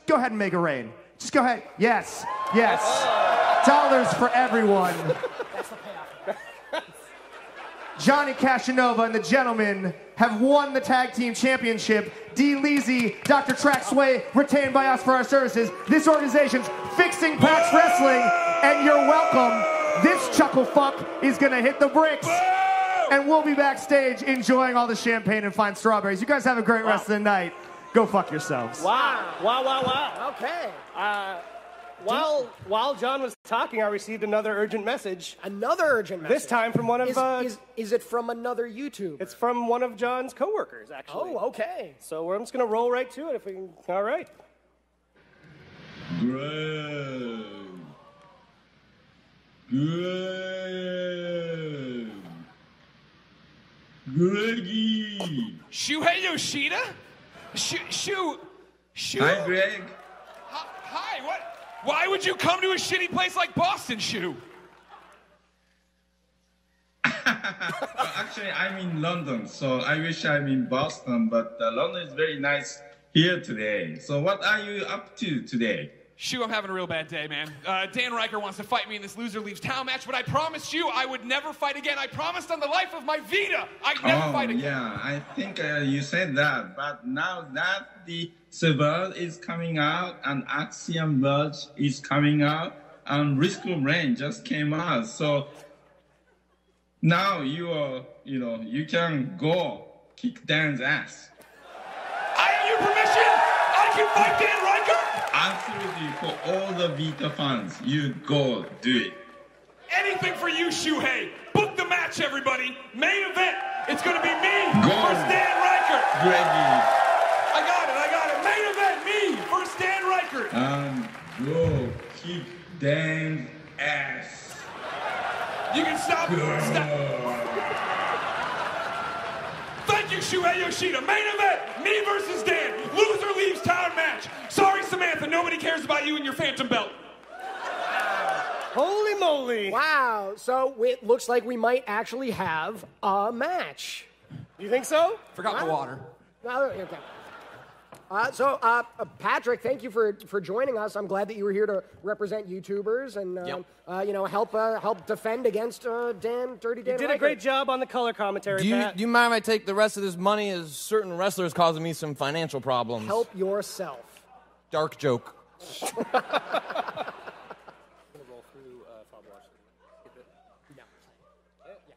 go ahead and make it rain. Just go ahead. Yes. Dollars for everyone. Johnny Cashinova and the gentlemen have won the tag team championship. D. Leezy, Dr. Track Sway, retained by us for our services. This organization's fixing PAX Wrestling, and you're welcome. This chuckle fuck is gonna hit the bricks, and we'll be backstage enjoying all the champagne and fine strawberries. You guys have a great rest of the night. Go fuck yourselves. Wow. Okay. While John was talking, I received another urgent message. Another urgent message? This time from one of... Is it from another YouTuber? It's from one of John's coworkers, actually. Oh, okay. So I'm just going to roll right to it if we can... All right. Greggy. Shuhei Yoshida? Shu. Hi, Greg. Hi, Why would you come to a shitty place like Boston, Shu? Actually, I'm in London, so I wish I'm in Boston, but London is very nice here today. So what are you up to today? Shu, I'm having a real bad day, man. Dan Riker wants to fight me in this loser leaves town match, but I promised you I would never fight again. I promised on the life of my Vita I'd never fight again. Yeah, I think you said that, but now that the Server is coming out and Axiom Verge is coming out and Risk of Rain just came out, so now you can go kick Dan's ass. I have your permission? I can fight Dan Riker? Absolutely, for all the Vita fans, you go do it. Anything for you, Shuhei. Book the match, everybody. Main event. It's going to be me versus Dan Riker. Greggy. I got it. Main event, me versus Dan Riker. Go kick Dan's ass. You can stop. Thank you, Shuhei Yoshida. Main event, me versus Dan. Loser leaves town match. Sorry, Samantha, nobody cares about you and your phantom belt. Holy moly. Wow. So it looks like we might actually have a match. You think so? Forgot the water. Okay. Patrick, thank you for joining us. I'm glad that you were here to represent YouTubers and help defend against Dirty Dan. You did a great job on the color commentary, Pat. Do you mind if I take the rest of this money, as certain wrestlers causing me some financial problems? Help yourself. Dark joke.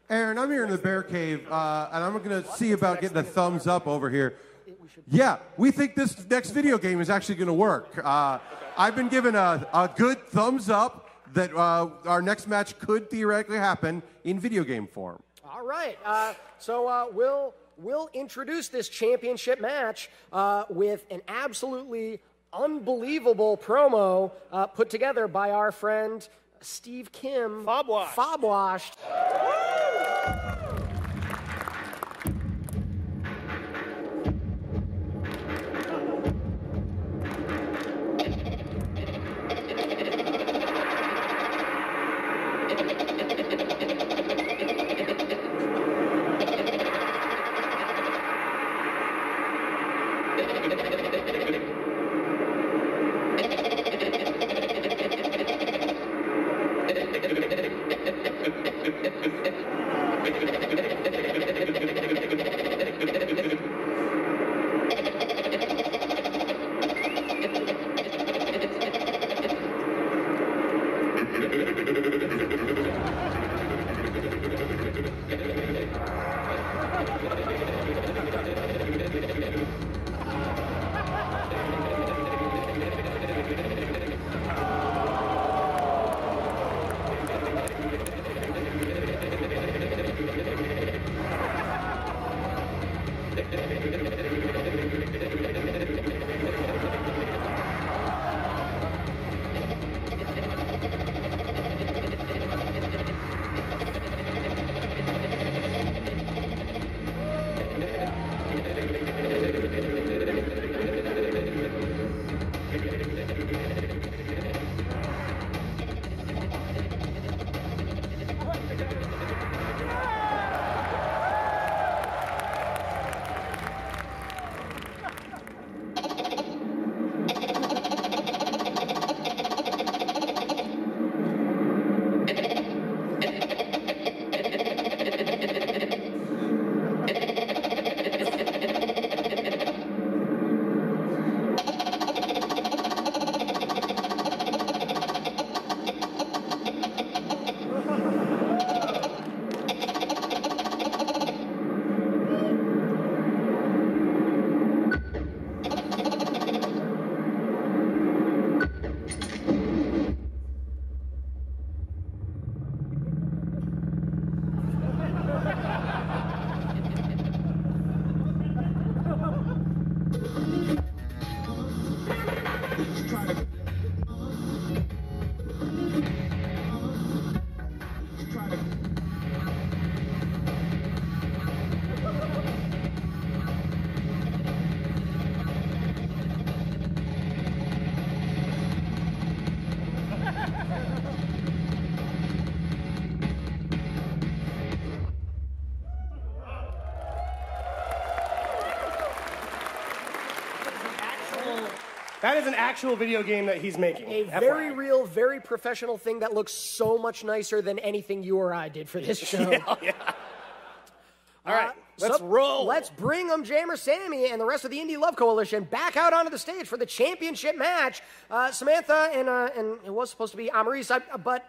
Aaron, I'm here in the Bear Cave, and I'm going to see about getting a thumbs up over here. Yeah, we think this next video game is actually going to work. I've been given a good thumbs up that our next match could theoretically happen in video game form. All right. We'll introduce this championship match with an absolutely unbelievable promo put together by our friend Steve Kim. Fobwashed. That is an actual video game that he's making. A very real, very professional thing that looks so much nicer than anything you or I did for this show. Yeah. All right, let's roll. Let's bring Jammer Sammy and the rest of the Indie Love Coalition back out onto the stage for the championship match. Samantha and it was supposed to be Amaris, but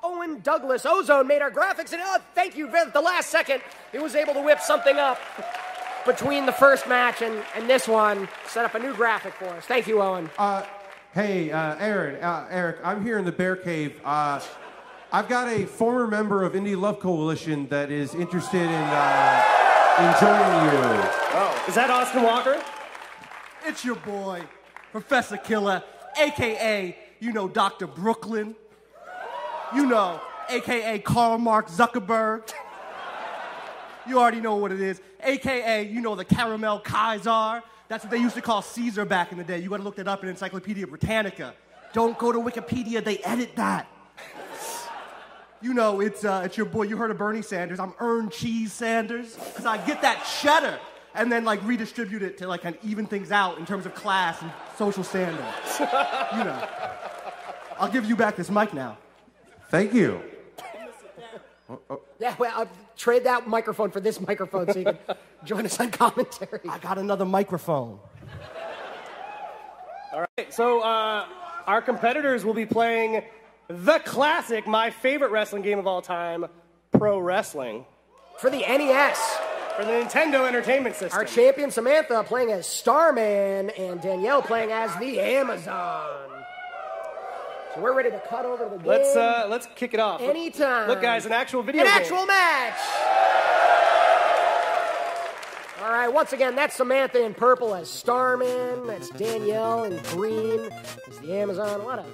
Owen Douglas Ozone made our graphics, and thank you. At the last second, he was able to whip something up between the first match and this one, set up a new graphic for us. Thank you, Owen. Hey, Eric, I'm here in the Bear Cave. I've got a former member of Indie Love Coalition that is interested in joining you. Oh, is that Austin Walker? It's your boy, Professor Killer, a.k.a., Dr. Brooklyn. A.k.a. Karl Mark Zuckerberg. You already know what it is. A.k.a., the Caramel Kaiser. That's what they used to call Caesar back in the day. You got to look that up in Encyclopedia Britannica. Don't go to Wikipedia. They edit that. It's your boy. You heard of Bernie Sanders. I'm Earn Cheese Sanders because I get that cheddar and then redistribute it to kind of even things out in terms of class and social standards. I'll give you back this mic now. Thank you. Yeah, well, trade that microphone for this microphone so you can join us on commentary. I got another microphone. All right, so our competitors will be playing the classic, my favorite wrestling game of all time, Pro Wrestling. For the NES. For the Nintendo Entertainment System. Our champion Samantha playing as Starman and Danielle playing as the Amazon. So we're ready to cut over to the game. Let's kick it off. Anytime. Look, guys, an actual video game. An actual match. All right, once again, that's Samantha in purple as Starman. That's Danielle in green as the Amazon. What a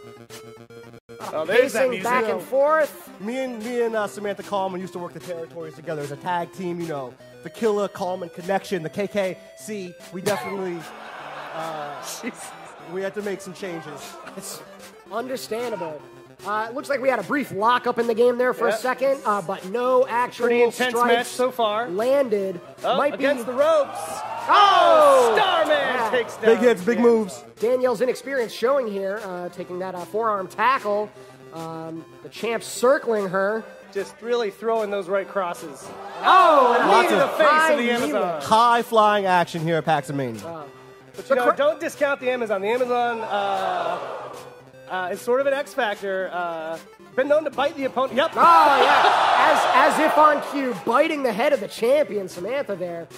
there's that pacing music. Back and forth. Me and Samantha Coleman used to work the territories together as a tag team, the Killer Coleman Connection, the KKC. We definitely, we had to make some changes. It's understandable. It looks like we had a brief lockup in the game there for a second, but no actual pretty intense strikes match so far. Landed. Might against be the ropes. Oh! Starman takes down. Big hits, big moves. Danielle's inexperience showing here, taking that forearm tackle. The champ circling her. Just really throwing those right crosses. Oh! And Lots of the face high of the Amazon. High flying action here at Paxamania. But don't discount the Amazon. The Amazon is sort of an X factor. Been known to bite the opponent. Yep. Oh, yeah. As if on cue, biting the head of the champion, Samantha there.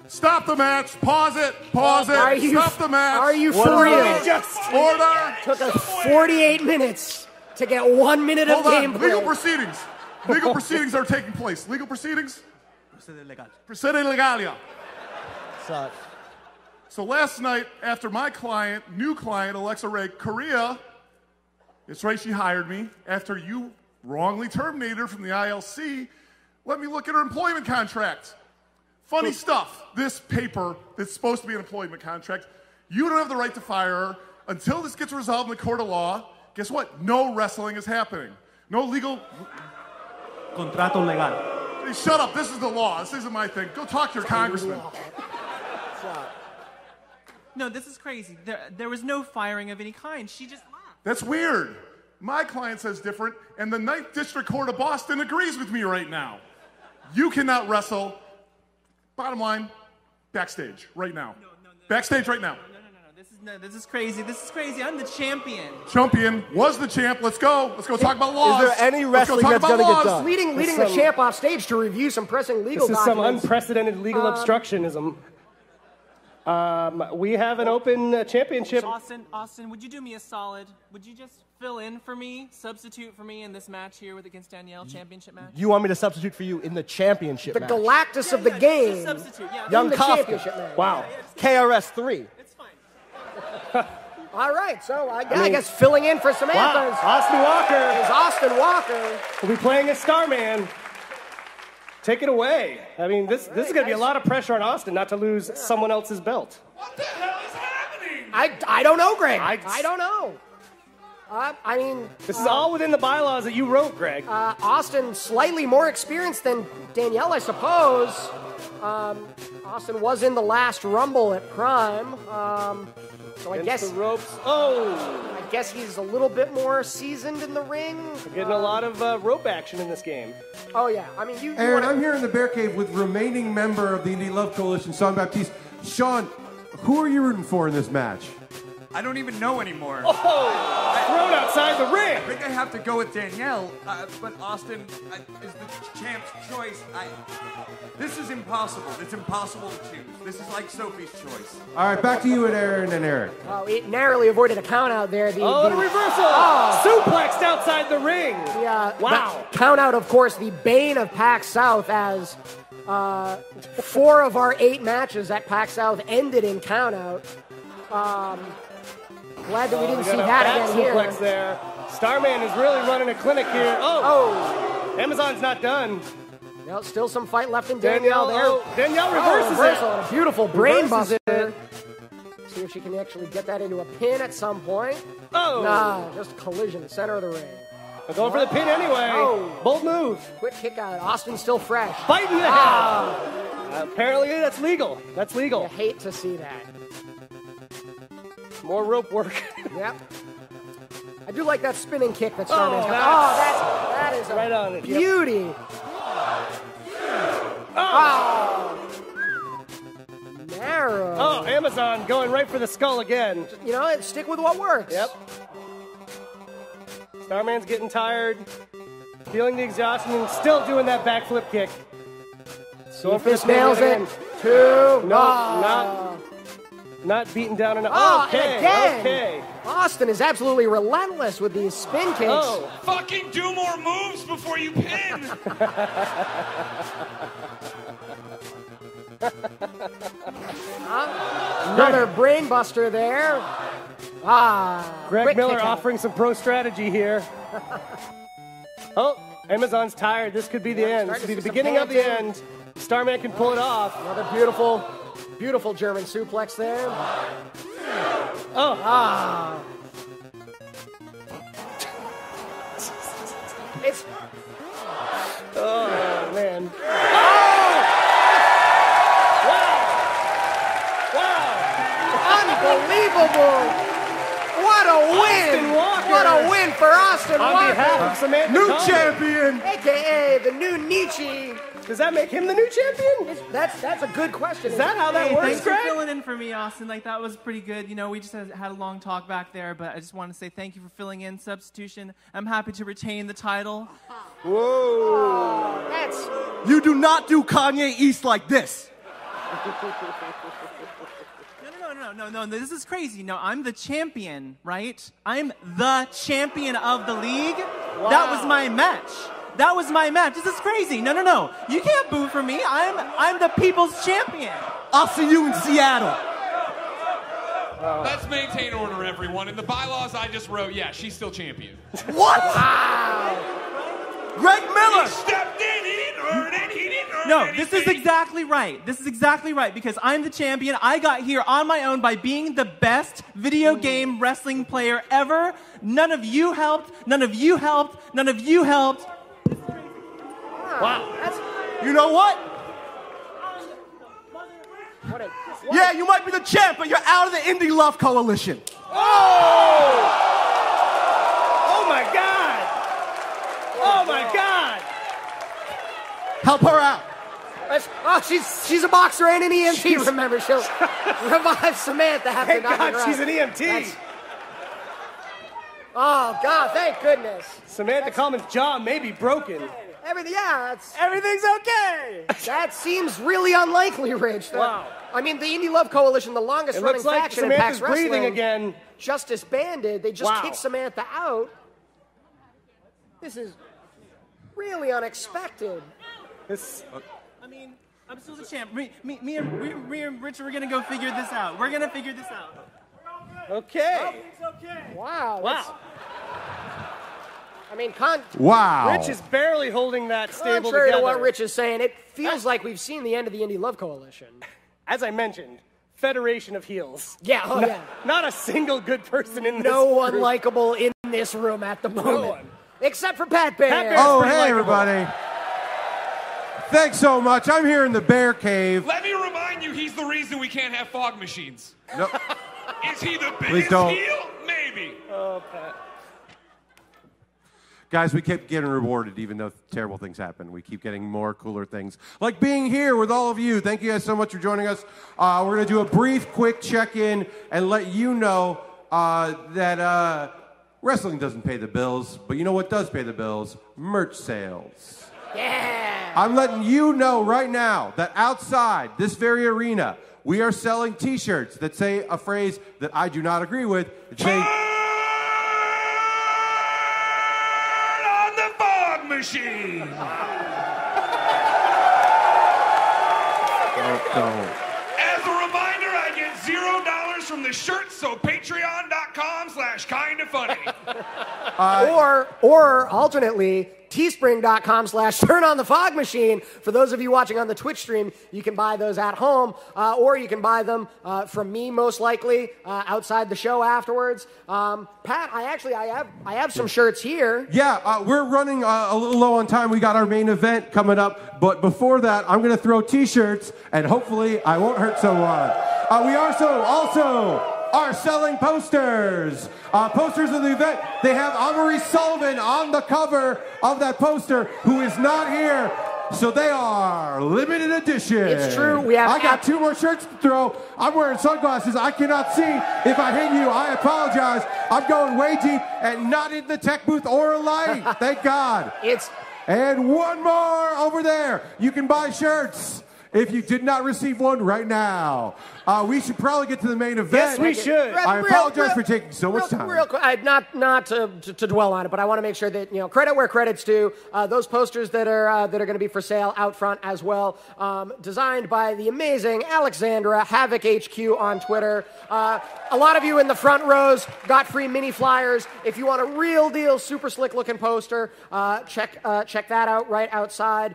Stop the match. Pause it. Pause it. Stop the match. Are you for real? Order. Took us 48 minutes to get 1 minute of Hold on. gameplay. Legal proceedings. Legal proceedings are taking place. Legal proceedings? Procede legalia. So last night, after my new client, Alexa Ray Korea, it's right, she hired me, after you wrongly terminated her from the ILC, let me look at her employment contract. Funny stuff. This paper that's supposed to be an employment contract, you don't have the right to fire her until this gets resolved in the court of law. Guess what? No wrestling is happening. No legal... Contrato legal. Hey, shut up. This is the law. This isn't my thing. Go talk to your congressman. No, this is crazy. There was no firing of any kind. She just left. That's weird. My client says different, and the 9th District Court of Boston agrees with me right now. You cannot wrestle. Bottom line, backstage right now. Backstage right now. This is crazy. This is crazy. I'm the champion. Champion was the champ. Let's go. Let's go talk about laws. Is there any wrestling that's going to get done? Leading the champ off stage to review some pressing legal documents. This is some unprecedented legal obstructionism. We have an open championship. Austin, would you do me a solid? Would you just fill in for me, substitute for me in this match here against Danielle, championship match? You want me to substitute for you in the championship match? The Galactus of the game. Just substitute, yeah. Young championship Kafka. match. Wow. KRS 3. It's fine. All right, so I guess filling in for Samantha Wow. Austin Walker. is Austin Walker. We'll be playing as Starman. Take it away. I mean, this is going to be a lot of pressure on Austin not to lose someone else's belt. What the hell is happening? I don't know, Greg. I don't know. I mean... This is all within the bylaws that you wrote, Greg. Austin, slightly more experienced than Danielle, I suppose. Austin was in the last Rumble at Prime. So I Against guess the ropes. Oh! I guess he's a little bit more seasoned in the ring. We're getting a lot of rope action in this game. Oh yeah, I mean you. Aaron, I'm here in the Bear Cave with remaining member of the Indie Love Coalition, Sean Baptiste. Sean, who are you rooting for in this match? I don't even know anymore. Oh! Thrown outside the ring! I think I have to go with Danielle, but Austin is the champ's choice. This is impossible. It's impossible to choose. This is like Sophie's choice. All right, back to you and Aaron and Eric. Oh, it narrowly avoided a count out there. The reversal! Oh. Suplexed outside the ring! Yeah. Wow. Count out, of course, the bane of PAX South as 4 of our 8 matches at PAX South ended in count out. Glad that we didn't see that again here. Suplex there. Starman is really running a clinic here. Oh! Amazon's not done. No, still some fight left in Danielle there. Danielle reverses reversal it. And a beautiful brain Reverses buster. See if she can actually get that into a pin at some point. Oh! Nah, just collision, center of the ring. They're going for the pin anyway. Oh. Bold move. Quick kick out. Austin's still fresh. Fighting the head. Apparently that's legal. That's legal. I hate to see that. More rope work. Yep. I do like that spinning kick that Starman's got. That is a right on it. beauty. Yep. Oh. Narrow. Oh, Amazon going right for the skull again. You know, stick with what works. Yep. Starman's getting tired, feeling the exhaustion, and still doing that backflip kick. So if this nails it. 2. No, not beaten down enough. Oh, okay, and again. okay. Austin is absolutely relentless with these spin kicks. Oh. Fucking do more moves before you pin. Another brain buster there. Greg Miller kick out. offering some pro strategy here. Oh, Amazon's tired. This could be the end. This could be the beginning of the end. Starman can pull it off. Another beautiful, beautiful German suplex there. Oh. It's. Oh, man. Unbelievable! What a win! What a win for Austin On Walker! behalf of Samantha New Conley. champion! AKA the new Nietzsche. Does that make him the new champion? That's a good question. Is that how that Hey, works, thanks for Greg? filling in for me, Austin. Like, that was pretty good. You know, we just had a long talk back there, but I just want to say thank you for filling in. Substitution. I'm happy to retain the title. Whoa. That's. You do not do Kanye East like this. No, this is crazy. No, I'm the champion, right? I'm the champion of the league. Wow. That was my match. That was my match. This is crazy. No. You can't boo for me. I'm the people's champion. I'll see you in Seattle. Let's maintain order, everyone. In the bylaws I just wrote, yeah, she's still champion. What? Greg Miller! He stepped in, he didn't earn it, he didn't earn No, anything. this is exactly right. This is exactly right because I'm the champion. I got here on my own by being the best video game wrestling player ever. None of you helped. None of you helped. None of you helped. Wow. You know what? Yeah, you might be the champ, but you're out of the Indie Love Coalition. Oh my God! Oh my God! Help her out. She's a boxer and an EMT. Remember, she'll revive Samantha after Thank knocking God her she's out. an EMT. Oh God! Thank goodness. Samantha Coleman's jaw may be broken. Everything's okay. That seems really unlikely, Rich. Wow. I mean, the Indie Love Coalition, the longest It running looks like faction in Samantha's PAX Wrestling, breathing again. just disbanded. They just Wow. kicked Samantha out. This is really unexpected. I mean, I'm still the champ. Me and Richard, we're gonna go figure this out. We're gonna figure this out. Okay. Wow. Wow. I mean, Wow. Rich is barely holding that stable contrary together. to what Rich is saying, it feels like we've seen the end of the Indie Love Coalition. As I mentioned, Federation of Heels. Yeah, yeah. Not a single good person in this No one group. likable in this room at the moment. one. Except for Pat Bear. Pat Bear's Oh, pretty hey, likable. everybody. Thanks so much. I'm here in the Bear Cave. Let me remind you, he's the reason we can't have fog machines. No, Is he the Please biggest don't. heel? Maybe. Oh, Pat. Guys, we keep getting rewarded even though terrible things happen. We keep getting more cooler things, like being here with all of you. Thank you guys so much for joining us. We're going to do a brief, quick check-in and let you know that wrestling doesn't pay the bills, but you know what does pay the bills? Merch sales. Yeah. I'm letting you know right now that outside this very arena, we are selling T-shirts that say a phrase that I do not agree with. That say, on the fog machine. don't. As a reminder, I get $0 from the shirt, so patreon.com/kindafunny. Or alternately, teespring.com/turnonthefogmachine. For those of you watching on the Twitch stream, you can buy those at home, or you can buy them from me, most likely, outside the show afterwards. Pat, I have some shirts here. Yeah, we're running a little low on time. We got our main event coming up, but before that, I'm going to throw T-shirts, and hopefully I won't hurt someone. We also are selling posters. Posters of the event. They have Amory Sullivan on the cover of that poster, who is not here. So they are limited edition. It's true. I got 2 more shirts to throw. I'm wearing sunglasses. I cannot see. If I hit you, I apologize. I'm going way deep and not in the tech booth or a light. Thank God. And one more over there. You can buy shirts if you did not receive one right now. We should probably get to the main event. Yes, we should. I apologize for taking so much time. Real quick, not to dwell on it, but I want to make sure that credit where credit's due. Those posters that are going to be for sale out front as well, designed by the amazing Alexandra Havoc HQ on Twitter. A lot of you in the front rows got free mini flyers. If you want a real deal, super slick looking poster, check that out right outside.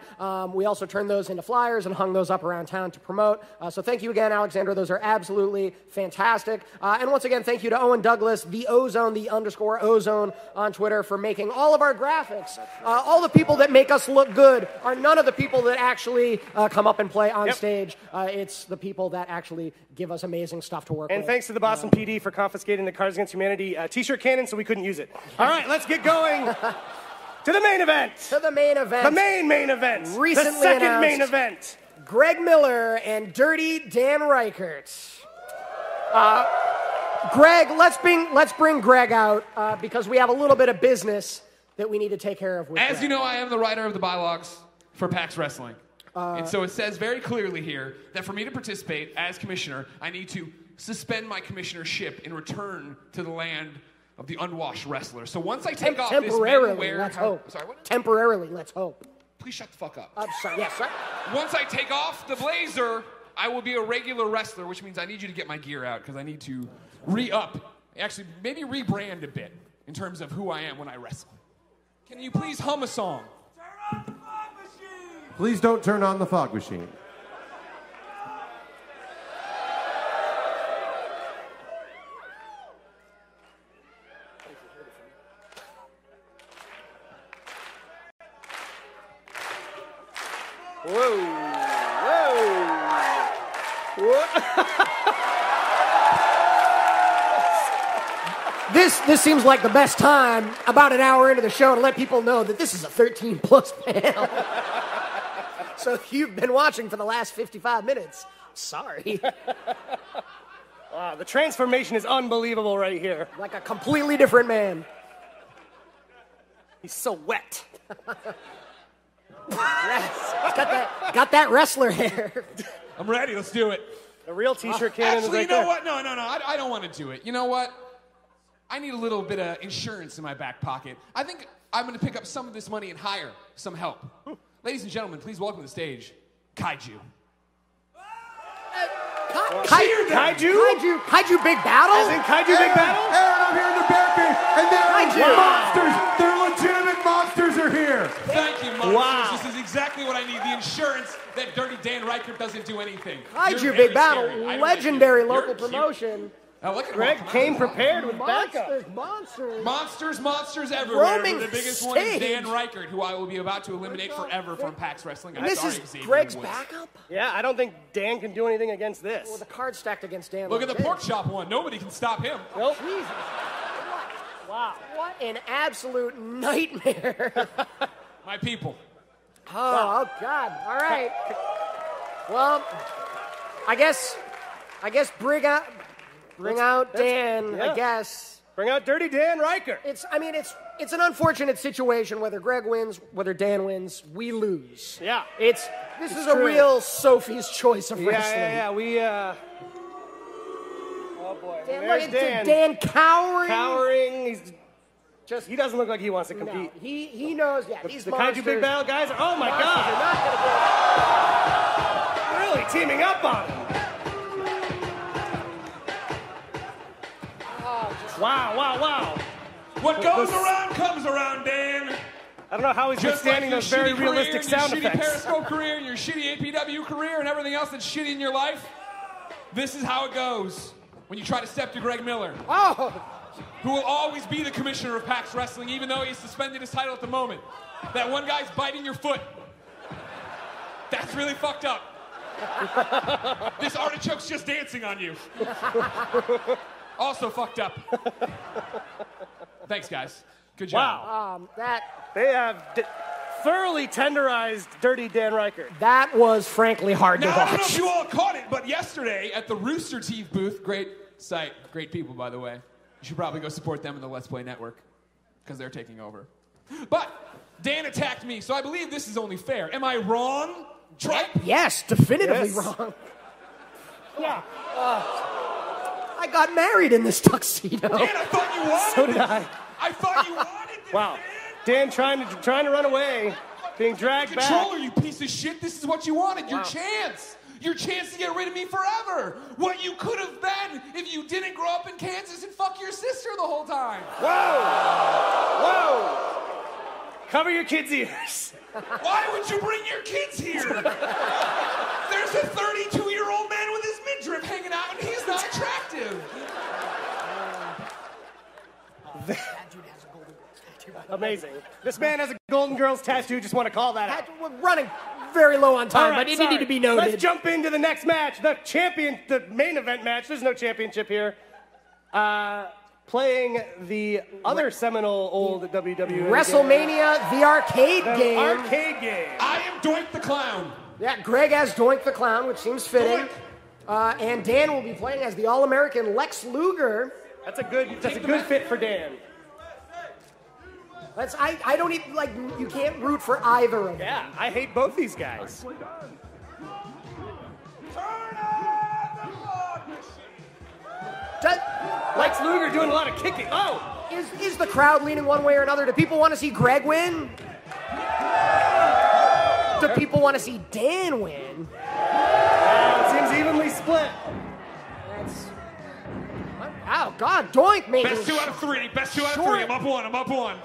We also turned those into flyers and hung those up around town to promote. So thank you again, Alexandra. Those are absolutely fantastic. And once again, thank you to Owen Douglas, the Ozone, the _Ozone on Twitter, for making all of our graphics. All the people that make us look good are none of the people that actually come up and play on stage. It's the people that actually give us amazing stuff to work with. And thanks to the Boston PD for confiscating the Cards Against Humanity T-shirt cannon so we couldn't use it. All right, let's get going. To the main event. To the main event. The main event. Recently the second announced. main event. Greg Miller and Dirty Dan Reichert. Greg, let's bring Greg out because we have a little bit of business that we need to take care of with As Greg. you know, I am the writer of the bylaws for PAX Wrestling. And so it says very clearly here that for me to participate as commissioner, I need to suspend my commissionership in return to the land of the unwashed wrestler. So once I take off this temporarily, men wear... let's hope. Sorry, what? Temporarily, let's hope. Please shut the fuck up. I'm sorry. Yes, sir. Once I take off the blazer, I will be a regular wrestler, which means I need you to get my gear out because I need to re-up, actually maybe rebrand a bit in terms of who I am when I wrestle. Can you please hum a song? Please don't turn on the fog machine. This seems like the best time, about an hour into the show, to let people know that this is a 13-plus panel. So if you've been watching for the last 55 minutes, sorry. Wow, the transformation is unbelievable right here. Like a completely different man. He's so wet. Yes. Got that wrestler hair. I'm ready. Let's do it. The real T-shirt cannon is right there. Actually, you know what? No. I don't want to do it. You know what? I need a little bit of insurance in my back pocket. I think I'm going to pick up some of this money and hire some help. Ladies and gentlemen, please welcome to the stage, Kaiju. Kaiju Big Battle? As in Kaiju Big Battle? Aaron, I'm here in the Bear Cave, and they're monsters. They're legitimate monsters are here. Thank you, monsters. Wow. This is exactly what I need. The insurance that Dirty Dan Reichert doesn't do anything. Kaiju You're Big very Battle, scary. I don't legendary like you. local You're cute. promotion. Now look at Greg came prepared with backup. Monsters everywhere. Roaming The biggest one is stage. Dan Reichert, who I will be about to eliminate forever from PAX Wrestling. I'm And this sorry, is Xavier Greg's Woods. backup? Yeah, I don't think Dan can do anything against this. Well, the card stacked against Dan. Look at the like pork this. chop one. Nobody can stop him. Nope. Jesus. Wow. What an absolute nightmare. My people. Oh, God. All right. Well, I guess bring out Dan, yeah. I guess. Bring out Dirty Dan Reichert. It's an unfortunate situation whether Greg wins, whether Dan wins, we lose. Yeah. This It's is true. a real Sophie's choice of Yeah, wrestling. yeah, we, oh boy. Dan, There's look at Dan cowering. Cowering. He doesn't look like he wants to compete. No, he knows, yeah, these The monsters. Kaiju Big Battle guys are, oh my monsters God. are not gonna Really teaming up on him. Wow. What goes around comes around, Dan. I don't know how he's Just withstanding like those very your shitty realistic career, sound and your effects. shitty Periscope career, and your shitty APW career, and everything else that's shitty in your life. This is how it goes when you try to step to Greg Miller. Oh. Who will always be the commissioner of PAX Wrestling, even though he's suspended his title at the moment. That one guy's biting your foot. That's really fucked up. This artichoke's just dancing on you. Also fucked up. Thanks, guys. Good job. Wow. That They have thoroughly tenderized Dirty Dan Reichert. That was frankly hard Now, to I don't know watch. if you all caught it, but yesterday at the Rooster Teeth booth, great site, great people, by the way. You should probably go support them in the Let's Play Network, because they're taking over. But Dan attacked me, so I believe this is only fair. Am I wrong, Tripe? Yes, definitively Yes. wrong. Yeah. I got married in this tuxedo. Dan, I thought you wanted So did this. I. I thought you wanted this. Wow. Dan trying to run away, being dragged back. Controller, you piece of shit. This is what you wanted. Your Wow. chance. Your chance to get rid of me forever. What you could have been if you didn't grow up in Kansas and fuck your sister the whole time. Whoa! Cover your kids' ears. Why would you bring your kids here? There's a 32-year-old man with his midriff hanging out, and he's not attractive. Amazing. This man has a Golden Girls tattoo. Just want to call that out. We're running very low on time, All right, but it sorry. needed to be noted. Let's jump into the next match. The main event match. There's no championship here. Playing the other seminal old WWE WrestleMania, the arcade game. Arcade game. I am Doink the Clown. Yeah, Greg as Doink the Clown, which seems fitting. And Dan will be playing as the All-American Lex Luger. That's a good fit for Dan. I don't even, you can't root for either of them. Yeah, I hate both these guys. Lex Luger doing a lot of kicking. Oh! Is the crowd leaning one way or another? Do people want to see Greg win? Do people want to see Dan win? It seems evenly split. Oh, God, Doink making... Best 2 out of 3. Best 2 out of 3. I'm up 1. I'm up 1.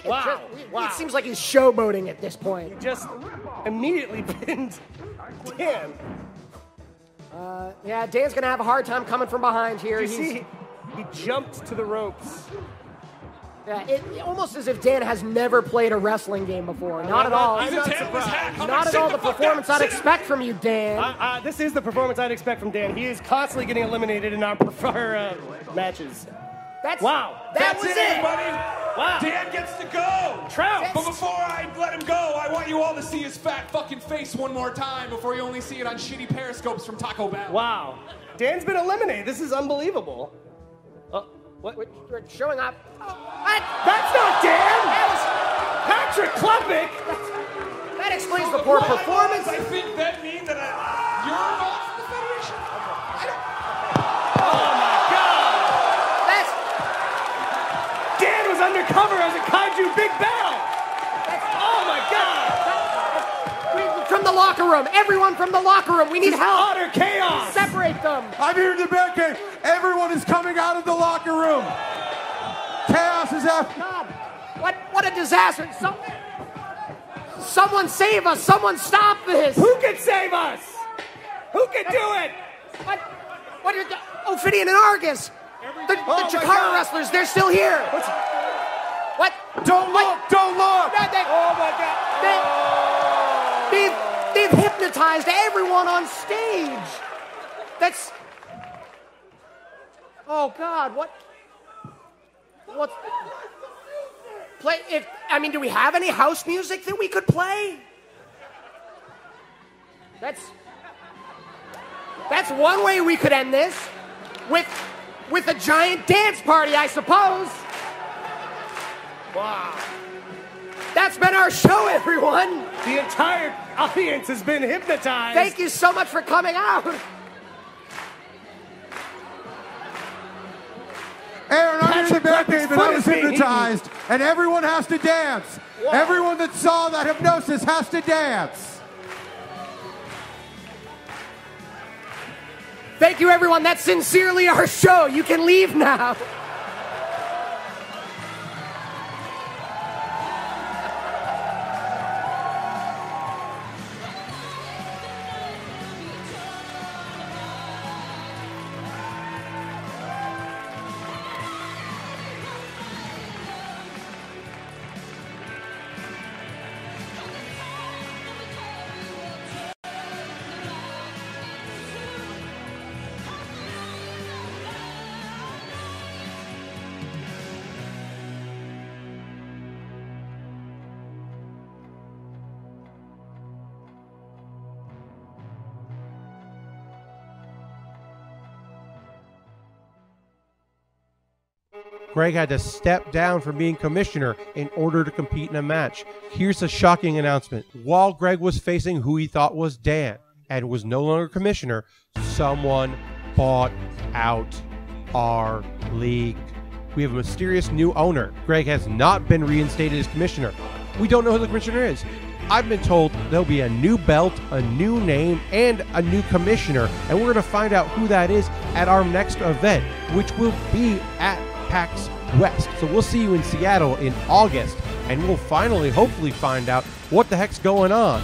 Wow. It seems like he's showboating at this point. He just immediately pinned Dan. Yeah, Dan's going to have a hard time coming from behind here. You see, he jumped to the ropes. Yeah, almost as if Dan has never played a wrestling game before. Not at all. I'm not surprised. Not at all the performance I'd expect from you, Dan. This is the performance I'd expect from Dan. He is constantly getting eliminated in our matches. That That's was it, it. everybody. Wow. Dan gets to go. Trout. But before I let him go, I want you all to see his fat fucking face one more time before you only see it on shitty periscopes from Taco Bell. Wow. Dan's been eliminated. This is unbelievable. What? We're showing up. That's not Dan! Patrick Klepek! That explains the poor performance. I think that means that you're involved in the Federation. Oh my God! Dan was undercover as a Kaiju Big Battle! Oh my God! From the locker room. Everyone from the locker room. We need help. Utter chaos! Separate them. I'm here in the Bear Cave. Everyone is coming out of the locker room. Chaos is happening. God, what a disaster. Someone save us. Someone stop this. Who can save us? Who can do it? What are you Ophidian and Argus. The Chikara wrestlers, they're still here. What? Don't look! Don't look! Oh my God! They've hypnotized everyone on stage. That's. Oh God! What? Play? Do we have any house music that we could play? That's one way we could end this, with a giant dance party, I suppose. Wow. That's been our show, everyone. The entire audience has been hypnotized. Thank you so much for coming out. Aaron, I'm in the Batcave and I was hypnotized, and everyone has to dance. Wow. Everyone that saw that hypnosis has to dance. Thank you, everyone. That's sincerely our show. You can leave now. Greg had to step down from being commissioner in order to compete in a match. Here's a shocking announcement. While Greg was facing who he thought was Dan and was no longer commissioner, someone bought out our league. We have a mysterious new owner. Greg has not been reinstated as commissioner. We don't know who the commissioner is. I've been told there'll be a new belt, a new name, and a new commissioner, and we're going to find out who that is at our next event, which will be at PAX West. So we'll see you in Seattle in August, and we'll finally, hopefully, find out what the heck's going on.